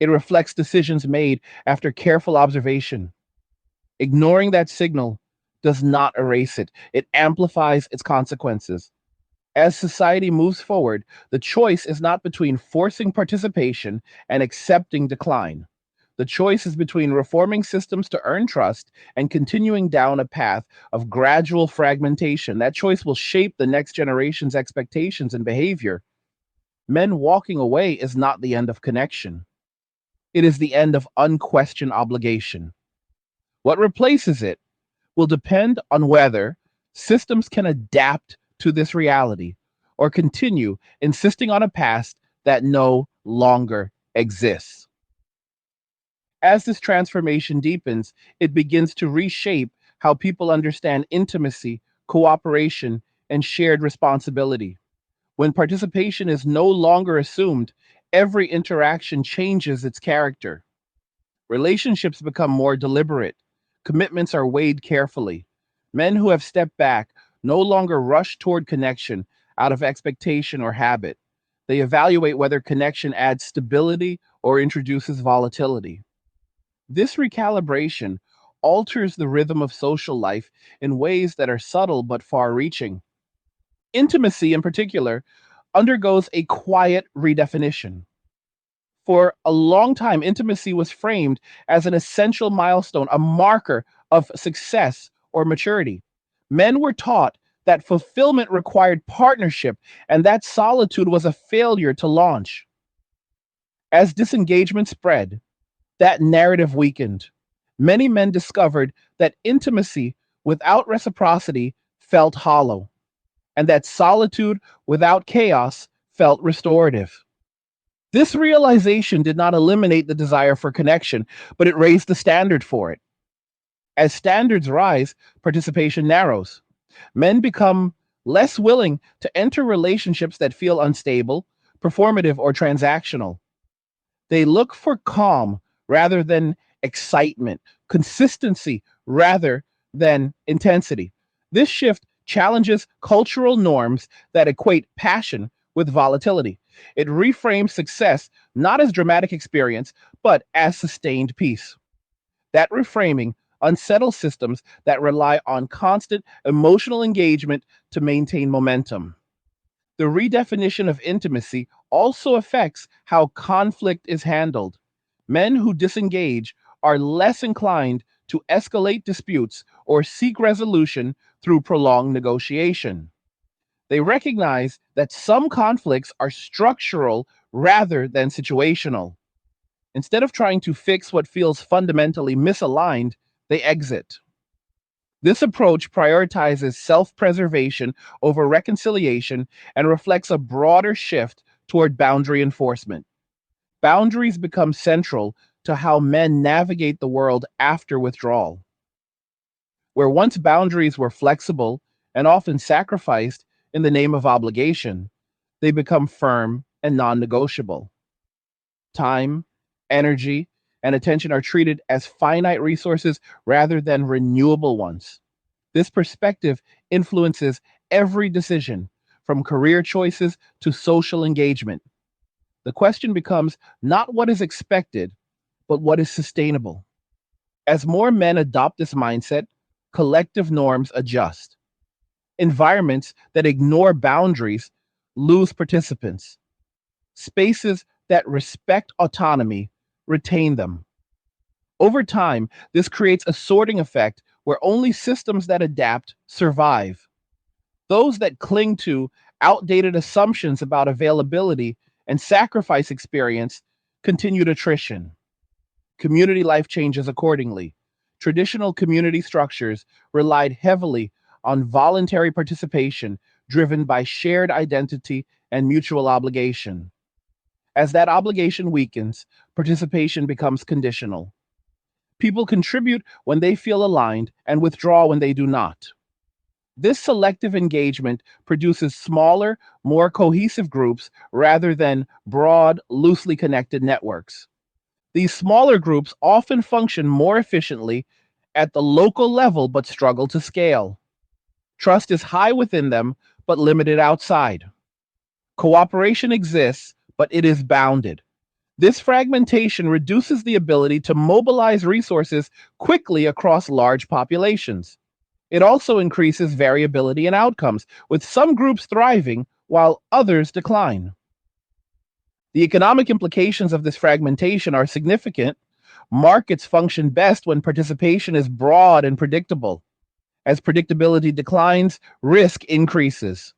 It reflects decisions made after careful observation. Ignoring that signal does not erase it, it amplifies its consequences. As society moves forward, the choice is not between forcing participation and accepting decline. The choice is between reforming systems to earn trust and continuing down a path of gradual fragmentation. That choice will shape the next generation's expectations and behavior. Men walking away is not the end of connection, it is the end of unquestioned obligation. What replaces it will depend on whether systems can adapt to this reality or continue insisting on a past that no longer exists. As this transformation deepens, it begins to reshape how people understand intimacy, cooperation, and shared responsibility. When participation is no longer assumed, every interaction changes its character. Relationships become more deliberate. Commitments are weighed carefully. Men who have stepped back no longer rush toward connection out of expectation or habit. They evaluate whether connection adds stability or introduces volatility. This recalibration alters the rhythm of social life in ways that are subtle but far reaching. Intimacy, in particular, undergoes a quiet redefinition. For a long time, intimacy was framed as an essential milestone, a marker of success or maturity. Men were taught that fulfillment required partnership and that solitude was a failure to launch. As disengagement spread, that narrative weakened. Many men discovered that intimacy without reciprocity felt hollow, and that solitude without chaos felt restorative. This realization did not eliminate the desire for connection, but it raised the standard for it. As standards rise, participation narrows. Men become less willing to enter relationships that feel unstable, performative, or transactional. They look for calm rather than excitement, consistency rather than intensity. This shift challenges cultural norms that equate passion with volatility. It reframes success not as dramatic experience, but as sustained peace. That reframing unsettles systems that rely on constant emotional engagement to maintain momentum. The redefinition of intimacy also affects how conflict is handled. Men who disengage are less inclined to escalate disputes or seek resolution through prolonged negotiation. They recognize that some conflicts are structural rather than situational. Instead of trying to fix what feels fundamentally misaligned, they exit. This approach prioritizes self preservation over reconciliation and reflects a broader shift toward boundary enforcement. Boundaries become central to how men navigate the world after withdrawal. Where once boundaries were flexible and often sacrificed in the name of obligation, they become firm and non negotiable. Time, energy, and attention are treated as finite resources rather than renewable ones. This perspective influences every decision, from career choices to social engagement. The question becomes not what is expected, but what is sustainable. As more men adopt this mindset, collective norms adjust. Environments that ignore boundaries lose participants. Spaces that respect autonomy retain them. Over time, this creates a sorting effect where only systems that adapt survive. Those that cling to outdated assumptions about availability and sacrifice experience continued attrition. Community life changes accordingly. Traditional community structures relied heavily on voluntary participation driven by shared identity and mutual obligation. As that obligation weakens, participation becomes conditional. People contribute when they feel aligned and withdraw when they do not. This selective engagement produces smaller, more cohesive groups rather than broad, loosely connected networks. These smaller groups often function more efficiently at the local level but struggle to scale. Trust is high within them but limited outside. Cooperation exists but it is bounded. This fragmentation reduces the ability to mobilize resources quickly across large populations. It also increases variability in outcomes, with some groups thriving while others decline. The economic implications of this fragmentation are significant. Markets function best when participation is broad and predictable. As predictability declines, risk increases.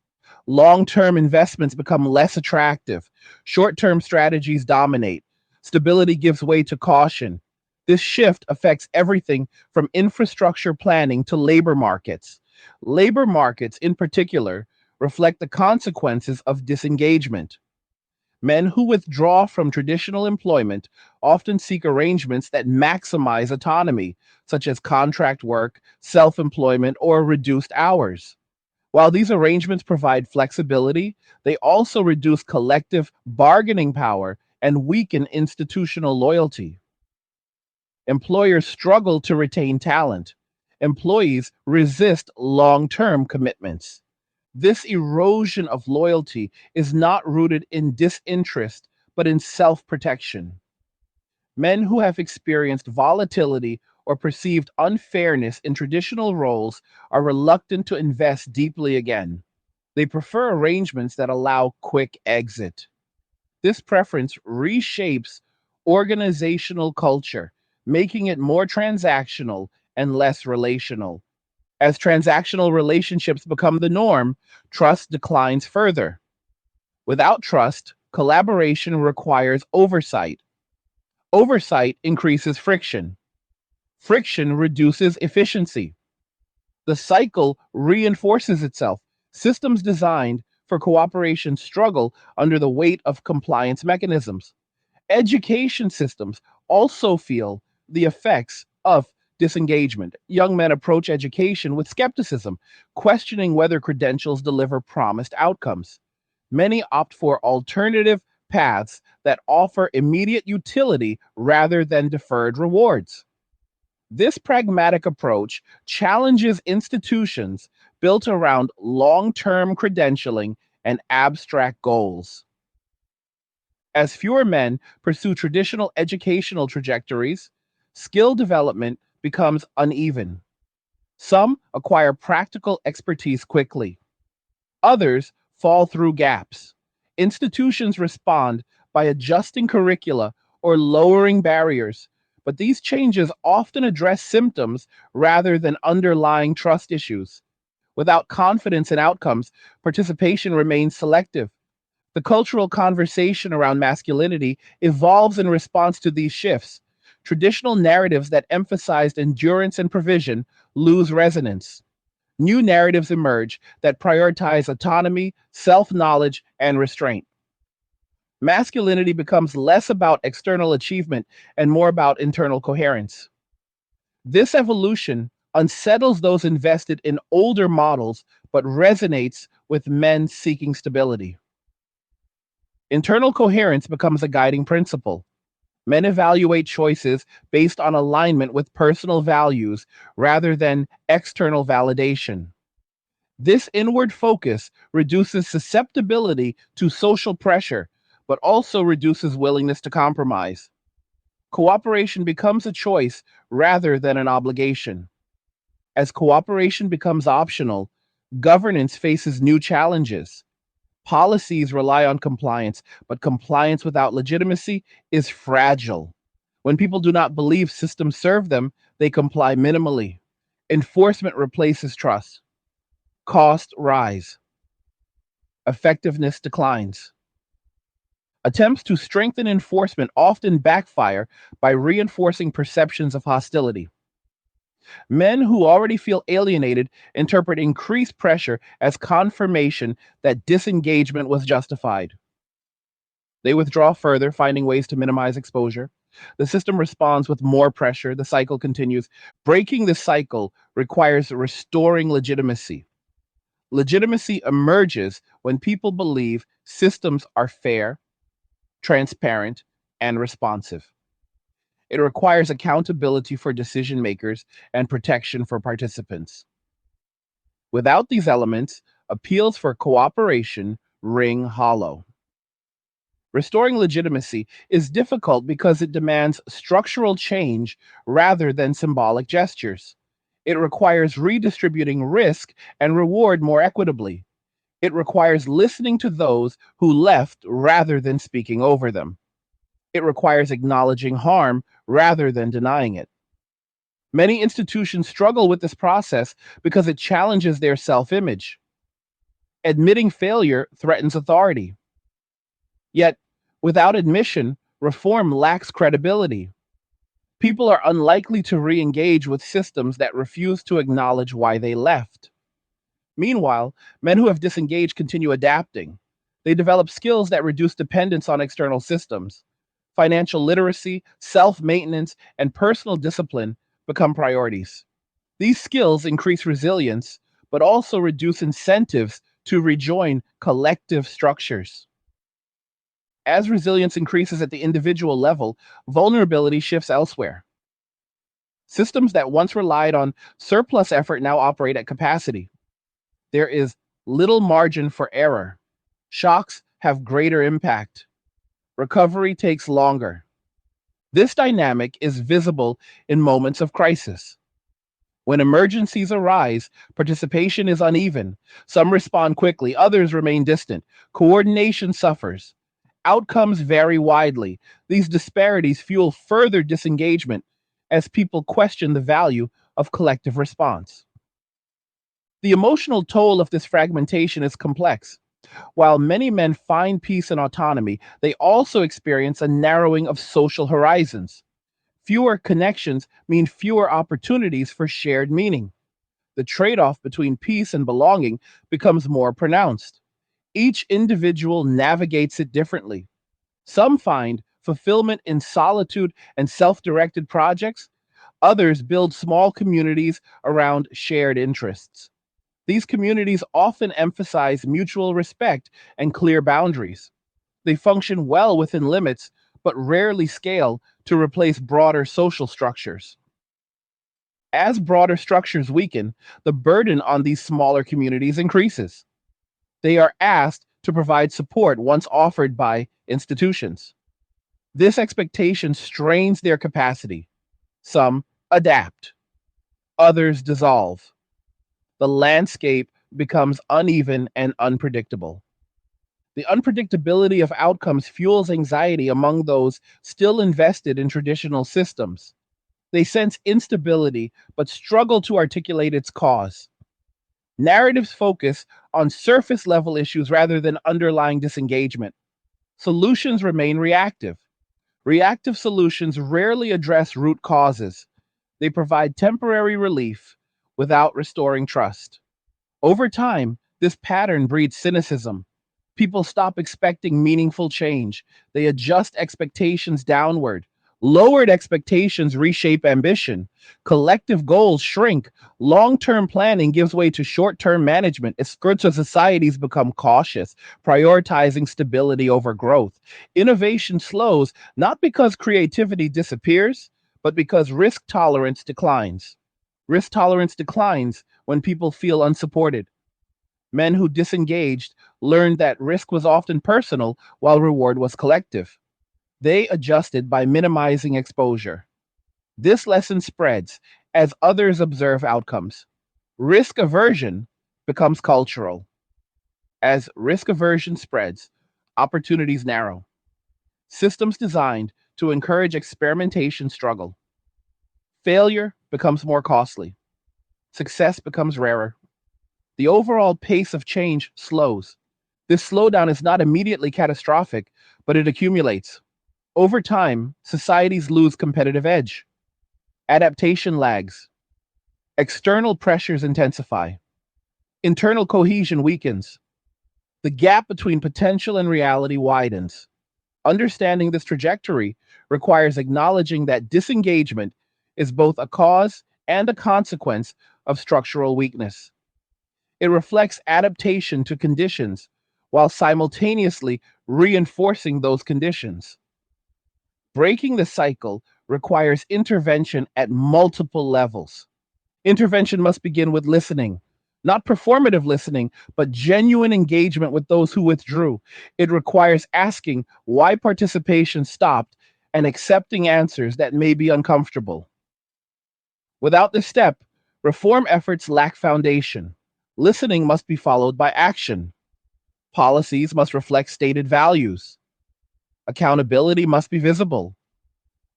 Long-term investments become less attractive. Short-term strategies dominate. Stability gives way to caution. This shift affects everything from infrastructure planning to labor markets. Labor markets, in particular, reflect the consequences of disengagement. Men who withdraw from traditional employment often seek arrangements that maximize autonomy, such as contract work, self employment, or reduced hours. While these arrangements provide flexibility, they also reduce collective bargaining power and weaken institutional loyalty. Employers struggle to retain talent. Employees resist long term commitments. This erosion of loyalty is not rooted in disinterest, but in self protection. Men who have experienced volatility or perceived unfairness in traditional roles are reluctant to invest deeply again. They prefer arrangements that allow quick exit. This preference reshapes organizational culture, making it more transactional and less relational. As transactional relationships become the norm, trust declines further. Without trust, collaboration requires oversight. Oversight increases friction. Friction reduces efficiency. The cycle reinforces itself. Systems designed for cooperation struggle under the weight of compliance mechanisms. Education systems also feel the effects of disengagement. Young men approach education with skepticism, questioning whether credentials deliver promised outcomes. Many opt for alternative paths that offer immediate utility rather than deferred rewards. This pragmatic approach challenges institutions built around long term credentialing and abstract goals. As fewer men pursue traditional educational trajectories, skill development becomes uneven. Some acquire practical expertise quickly, others fall through gaps. Institutions respond by adjusting curricula or lowering barriers, but these changes often address symptoms rather than underlying trust issues. Without confidence in outcomes, participation remains selective. The cultural conversation around masculinity evolves in response to these shifts. Traditional narratives that emphasized endurance and provision lose resonance. New narratives emerge that prioritize autonomy, self knowledge, and restraint. Masculinity becomes less about external achievement and more about internal coherence. This evolution unsettles those invested in older models but resonates with men seeking stability. Internal coherence becomes a guiding principle. Men evaluate choices based on alignment with personal values rather than external validation. This inward focus reduces susceptibility to social pressure, but also reduces willingness to compromise. Cooperation becomes a choice rather than an obligation. As cooperation becomes optional, governance faces new challenges. Policies rely on compliance, but compliance without legitimacy is fragile. When people do not believe systems serve them, they comply minimally. Enforcement replaces trust. Costs rise. Effectiveness declines. Attempts to strengthen enforcement often backfire by reinforcing perceptions of hostility. Men who already feel alienated interpret increased pressure as confirmation that disengagement was justified. They withdraw further, finding ways to minimize exposure. The system responds with more pressure. The cycle continues. Breaking the cycle requires restoring legitimacy. Legitimacy emerges when people believe systems are fair, transparent, and responsive. It requires accountability for decision makers and protection for participants. Without these elements, appeals for cooperation ring hollow. Restoring legitimacy is difficult because it demands structural change rather than symbolic gestures. It requires redistributing risk and reward more equitably. It requires listening to those who left rather than speaking over them. It requires acknowledging harm rather than denying it. Many institutions struggle with this process because it challenges their self image. Admitting failure threatens authority. Yet, without admission, reform lacks credibility. People are unlikely to re engage with systems that refuse to acknowledge why they left. Meanwhile, men who have disengaged continue adapting. They develop skills that reduce dependence on external systems. Financial literacy, self maintenance, and personal discipline become priorities. These skills increase resilience, but also reduce incentives to rejoin collective structures. As resilience increases at the individual level, vulnerability shifts elsewhere. Systems that once relied on surplus effort now operate at capacity. There is little margin for error. Shocks have greater impact. Recovery takes longer. This dynamic is visible in moments of crisis. When emergencies arise, participation is uneven. Some respond quickly, others remain distant. Coordination suffers. Outcomes vary widely. These disparities fuel further disengagement as people question the value of collective response. The emotional toll of this fragmentation is complex. While many men find peace and autonomy, they also experience a narrowing of social horizons. Fewer connections mean fewer opportunities for shared meaning. The trade off between peace and belonging becomes more pronounced. Each individual navigates it differently. Some find fulfillment in solitude and self directed projects, others build small communities around shared interests. These communities often emphasize mutual respect and clear boundaries. They function well within limits, but rarely scale to replace broader social structures. As broader structures weaken, the burden on these smaller communities increases. They are asked to provide support once offered by institutions. This expectation strains their capacity. Some adapt, others dissolve. The landscape becomes uneven and unpredictable. The unpredictability of outcomes fuels anxiety among those still invested in traditional systems. They sense instability but struggle to articulate its cause. Narratives focus on surface level issues rather than underlying disengagement. Solutions remain reactive. Reactive solutions rarely address root causes. They provide temporary relief without restoring trust. Over time, this pattern breeds cynicism. People stop expecting meaningful change. They adjust expectations downward. Lowered expectations reshape ambition. Collective goals shrink. Long term planning gives way to short term management as skirts of societies become cautious, prioritizing stability over growth. Innovation slows not because creativity disappears, but because risk tolerance declines. Risk tolerance declines when people feel unsupported. Men who disengaged learned that risk was often personal while reward was collective. They adjusted by minimizing exposure. This lesson spreads as others observe outcomes. Risk aversion becomes cultural. As risk aversion spreads, opportunities narrow. Systems designed to encourage experimentation struggle. Failure becomes more costly. Success becomes rarer. The overall pace of change slows. This slowdown is not immediately catastrophic, but it accumulates. Over time, societies lose competitive edge. Adaptation lags. External pressures intensify. Internal cohesion weakens. The gap between potential and reality widens. Understanding this trajectory requires acknowledging that disengagement is both a cause and a consequence of structural weakness. It reflects adaptation to conditions while simultaneously reinforcing those conditions. Breaking the cycle requires intervention at multiple levels. Intervention must begin with listening, Not performative listening, but genuine engagement with those who withdrew. It requires asking why participation stopped and accepting answers that may be uncomfortable. Without this step, reform efforts lack foundation. Listening must be followed by action. Policies must reflect stated values. Accountability must be visible.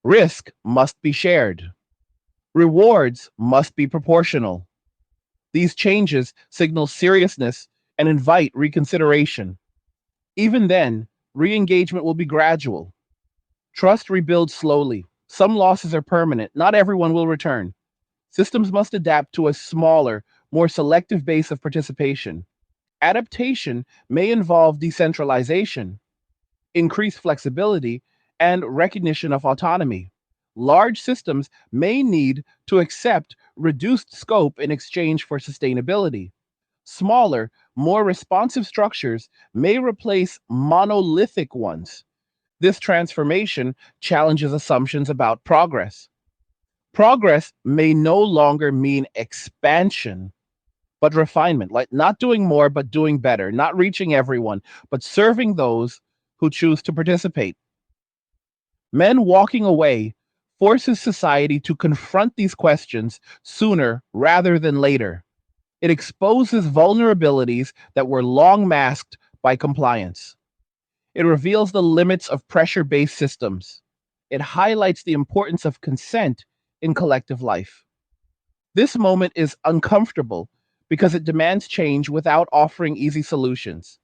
Risk must be shared. Rewards must be proportional. These changes signal seriousness and invite reconsideration. Even then, re engagement will be gradual. Trust rebuilds slowly. Some losses are permanent. Not everyone will return. Systems must adapt to a smaller, more selective base of participation. Adaptation may involve decentralization, increased flexibility, and recognition of autonomy. Large systems may need to accept reduced scope in exchange for sustainability. Smaller, more responsive structures may replace monolithic ones. This transformation challenges assumptions about progress. Progress may no longer mean expansion, but refinement, like not doing more, but doing better, not reaching everyone, but serving those who choose to participate. Men walking away forces society to confront these questions sooner rather than later. It exposes vulnerabilities that were long masked by compliance. It reveals the limits of pressure based systems. It highlights the importance of consent in collective life. This moment is uncomfortable because it demands change without offering easy solutions.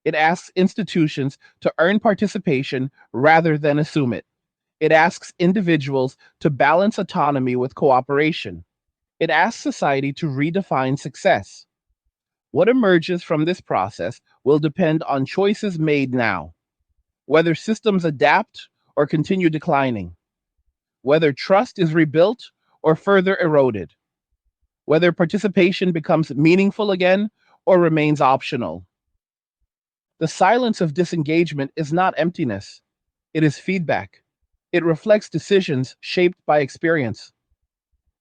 It asks institutions to earn participation rather than assume it. It asks individuals to balance autonomy with cooperation. It asks society to redefine success. What emerges from this process will depend on choices made now, whether systems adapt or continue declining, whether trust is rebuilt or further eroded, whether participation becomes meaningful again or remains optional. The silence of disengagement is not emptiness, it is feedback. It reflects decisions shaped by experience.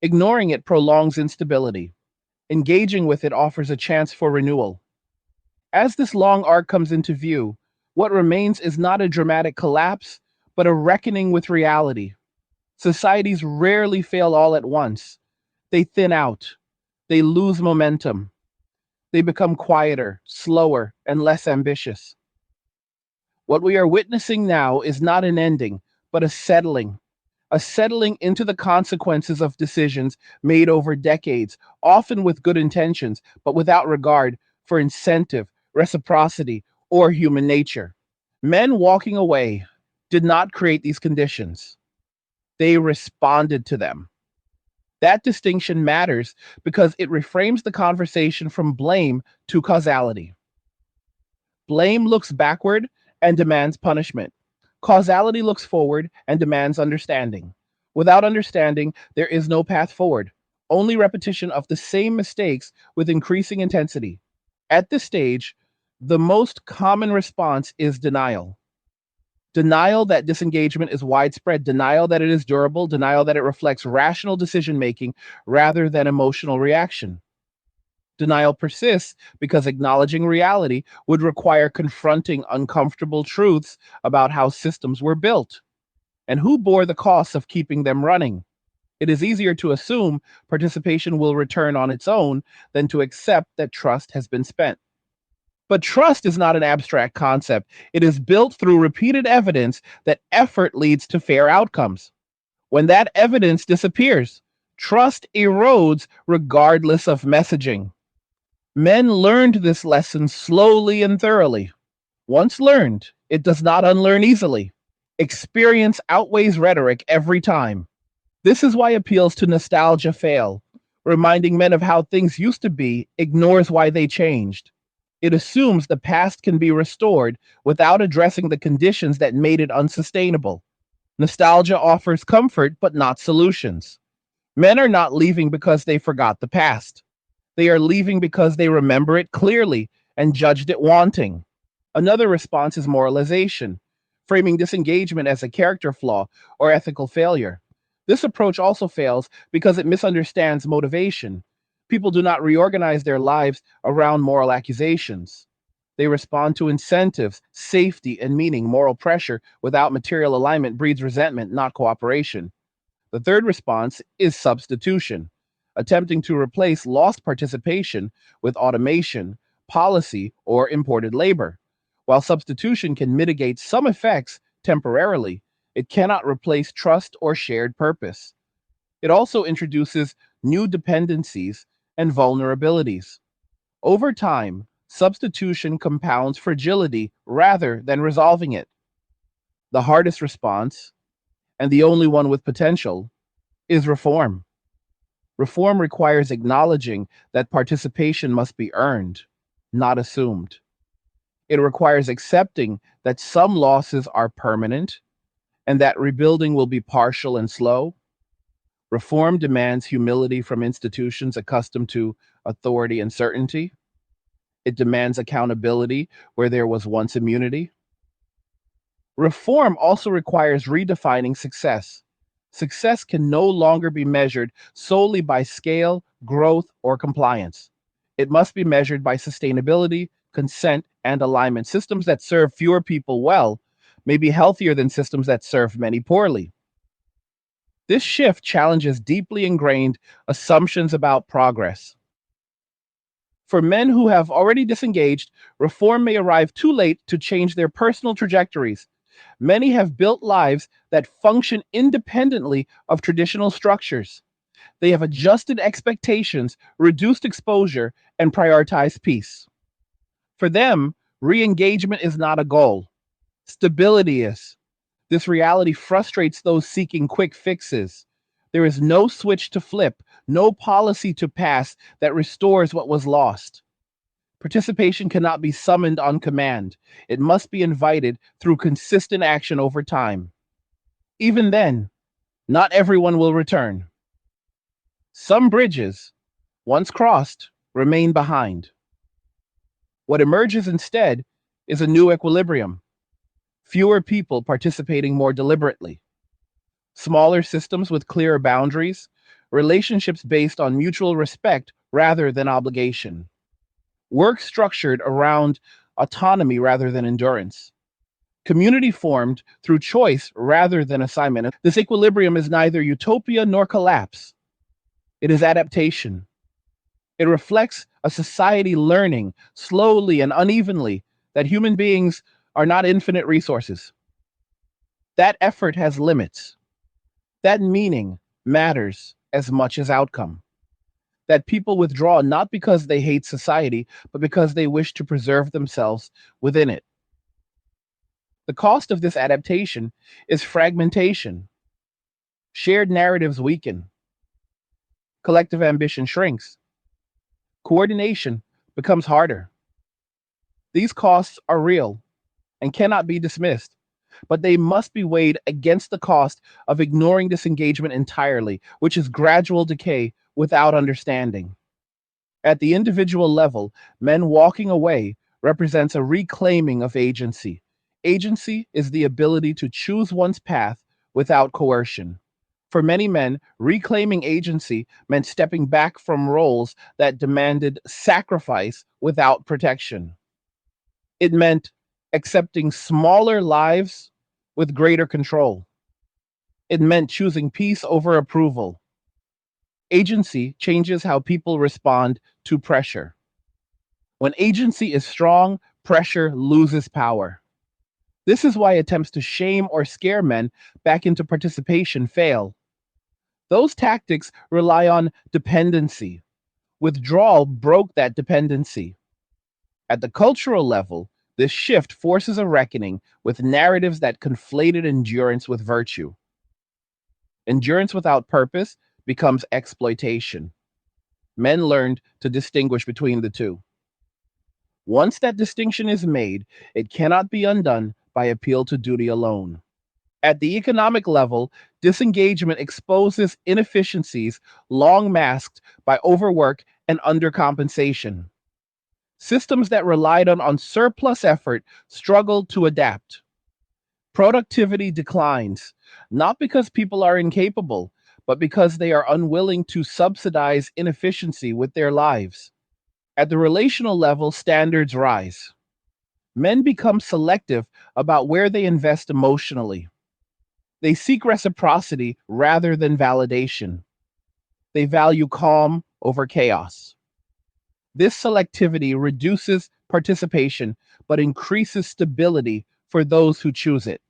Ignoring it prolongs instability. Engaging with it offers a chance for renewal. As this long arc comes into view, what remains is not a dramatic collapse, but a reckoning with reality. Societies rarely fail all at once. They thin out, they lose momentum, they become quieter, slower, and less ambitious. What we are witnessing now is not an ending, but a settling into the consequences of decisions made over decades, often with good intentions, but without regard for incentive, reciprocity, or human nature. Men walking away did not create these conditions, they responded to them. That distinction matters because it reframes the conversation from blame to causality. Blame looks backward and demands punishment. Causality looks forward and demands understanding. Without understanding, there is no path forward, only repetition of the same mistakes with increasing intensity. At this stage, the most common response is denial. Denial that disengagement is widespread, denial that it is durable, denial that it reflects rational decision making rather than emotional reaction. Denial persists because acknowledging reality would require confronting uncomfortable truths about how systems were built and who bore the costs of keeping them running. It is easier to assume participation will return on its own than to accept that trust has been spent. But trust is not an abstract concept. It is built through repeated evidence that effort leads to fair outcomes. When that evidence disappears, trust erodes regardless of messaging. Men learned this lesson slowly and thoroughly. Once learned, it does not unlearn easily. Experience outweighs rhetoric every time. This is why appeals to nostalgia fail. Reminding men of how things used to be ignores why they changed. It assumes the past can be restored without addressing the conditions that made it unsustainable. Nostalgia offers comfort but not solutions. Men are not leaving because they forgot the past. They are leaving because they remember it clearly and judged it wanting. Another response is moralization, framing disengagement as a character flaw or ethical failure. This approach also fails because it misunderstands motivation. People do not reorganize their lives around moral accusations. They respond to incentives, safety, and meaning. Moral pressure without material alignment breeds resentment, not cooperation. The third response is substitution, attempting to replace lost participation with automation, policy, or imported labor. While substitution can mitigate some effects temporarily, it cannot replace trust or shared purpose. It also introduces new dependencies and vulnerabilities. Over time, substitution compounds fragility rather than resolving it. The hardest response, and the only one with potential, is reform. Reform requires acknowledging that participation must be earned, not assumed. It requires accepting that some losses are permanent and that rebuilding will be partial and slow. Reform demands humility from institutions accustomed to authority and certainty. It demands accountability where there was once immunity. Reform also requires redefining success. Success can no longer be measured solely by scale, growth, or compliance. It must be measured by sustainability, consent, and alignment. Systems that serve fewer people well may be healthier than systems that serve many poorly. This shift challenges deeply ingrained assumptions about progress. For men who have already disengaged, reform may arrive too late to change their personal trajectories. Many have built lives that function independently of traditional structures. They have adjusted expectations, reduced exposure, and prioritized peace. For them, re engagement is not a goal, stability is. This reality frustrates those seeking quick fixes. There is no switch to flip, no policy to pass that restores what was lost. Participation cannot be summoned on command. It must be invited through consistent action over time. Even then, not everyone will return. Some bridges, once crossed, remain behind. What emerges instead is a new equilibrium. Fewer people participating more deliberately, smaller systems with clearer boundaries, relationships based on mutual respect rather than obligation, work structured around autonomy rather than endurance, community formed through choice rather than assignment. This equilibrium is neither utopia nor collapse. It is adaptation. It reflects a society learning slowly and unevenly that human beings are not infinite resources. That effort has limits. That meaning matters as much as outcome. That people withdraw not because they hate society, but because they wish to preserve themselves within it. The cost of this adaptation is fragmentation. Shared narratives weaken. Collective ambition shrinks. Coordination becomes harder. These costs are real and cannot be dismissed, but they must be weighed against the cost of ignoring disengagement entirely, which is gradual decay without understanding. At the individual level, men walking away represents a reclaiming of agency. Agency is the ability to choose one's path without coercion. For many men, reclaiming agency meant stepping back from roles that demanded sacrifice without protection. It meant accepting smaller lives with greater control. It meant choosing peace over approval. Agency changes how people respond to pressure. When agency is strong, pressure loses power. This is why attempts to shame or scare men back into participation fail. Those tactics rely on dependency. Withdrawal broke that dependency. At the cultural level, this shift forces a reckoning with narratives that conflated endurance with virtue. Endurance without purpose becomes exploitation. Men learned to distinguish between the two. Once that distinction is made, it cannot be undone by appeal to duty alone. At the economic level, disengagement exposes inefficiencies long masked by overwork and undercompensation. Systems that relied on surplus effort struggle to adapt. Productivity declines, not because people are incapable, but because they are unwilling to subsidize inefficiency with their lives. At the relational level, standards rise. Men become selective about where they invest emotionally. They seek reciprocity rather than validation. They value calm over chaos. This selectivity reduces participation but increases stability for those who choose it.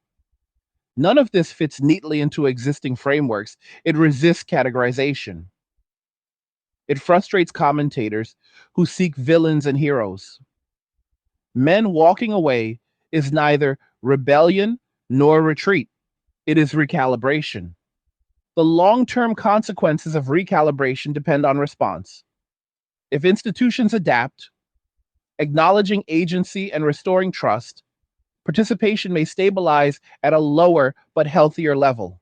None of this fits neatly into existing frameworks. It resists categorization. It frustrates commentators who seek villains and heroes. Men walking away is neither rebellion nor retreat, it is recalibration. The long term consequences of recalibration depend on response. If institutions adapt, acknowledging agency and restoring trust, participation may stabilize at a lower but healthier level.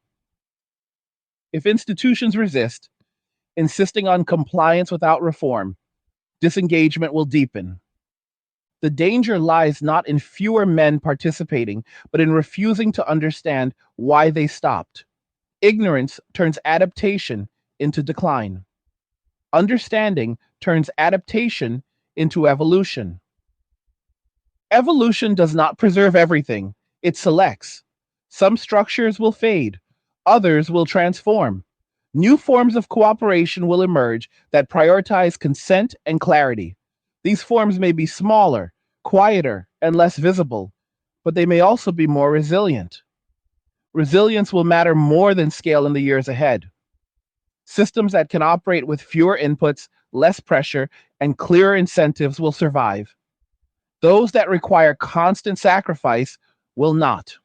If institutions resist, insisting on compliance without reform, disengagement will deepen. The danger lies not in fewer men participating, but in refusing to understand why they stopped. Ignorance turns adaptation into decline. Understanding turns adaptation into evolution. Evolution does not preserve everything, it selects. Some structures will fade, others will transform. New forms of cooperation will emerge that prioritize consent and clarity. These forms may be smaller, quieter, and less visible, but they may also be more resilient. Resilience will matter more than scale in the years ahead. Systems that can operate with fewer inputs, less pressure, and clearer incentives will survive. Those that require constant sacrifice will not.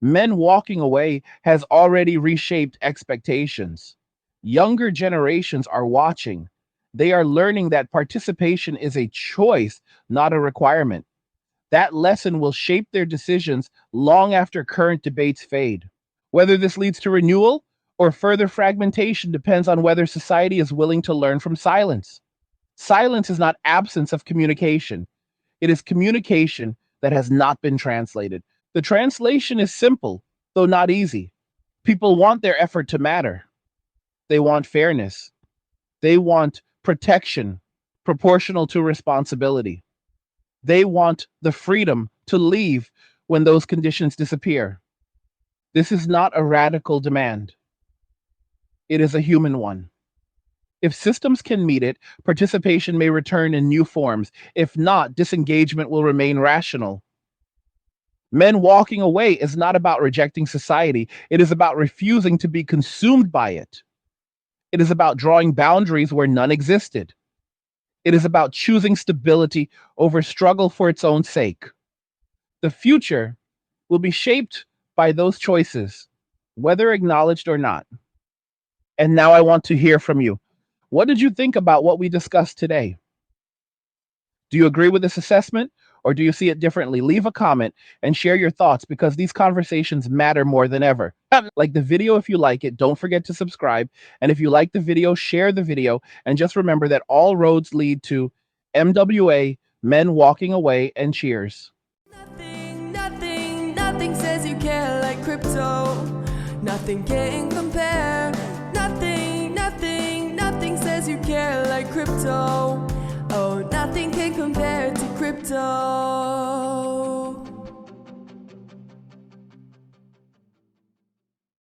Men walking away has already reshaped expectations. Younger generations are watching. They are learning that participation is a choice, not a requirement. That lesson will shape their decisions long after current debates fade. Whether this leads to renewal or further fragmentation depends on whether society is willing to learn from silence. Silence is not absence of communication. It is communication that has not been translated. The translation is simple, though not easy. People want their effort to matter. They want fairness. They want protection proportional to responsibility. They want the freedom to leave when those conditions disappear. This is not a radical demand. It is a human one. If systems can meet it, participation may return in new forms. If not, disengagement will remain rational. Men walking away is not about rejecting society, it is about refusing to be consumed by it. It is about drawing boundaries where none existed. It is about choosing stability over struggle for its own sake. The future will be shaped by those choices, whether acknowledged or not. And now I want to hear from you. What did you think about what we discussed today? Do you agree with this assessment or do you see it differently? Leave a comment and share your thoughts because these conversations matter more than ever. Like the video if you like it, don't forget to subscribe. And if you like the video, share the video. And just remember that all roads lead to MWA, Men Walking Away, and cheers. Nothing says you care like crypto. Nothing can compare. Nothing says you care like crypto. Oh, nothing can compare to crypto.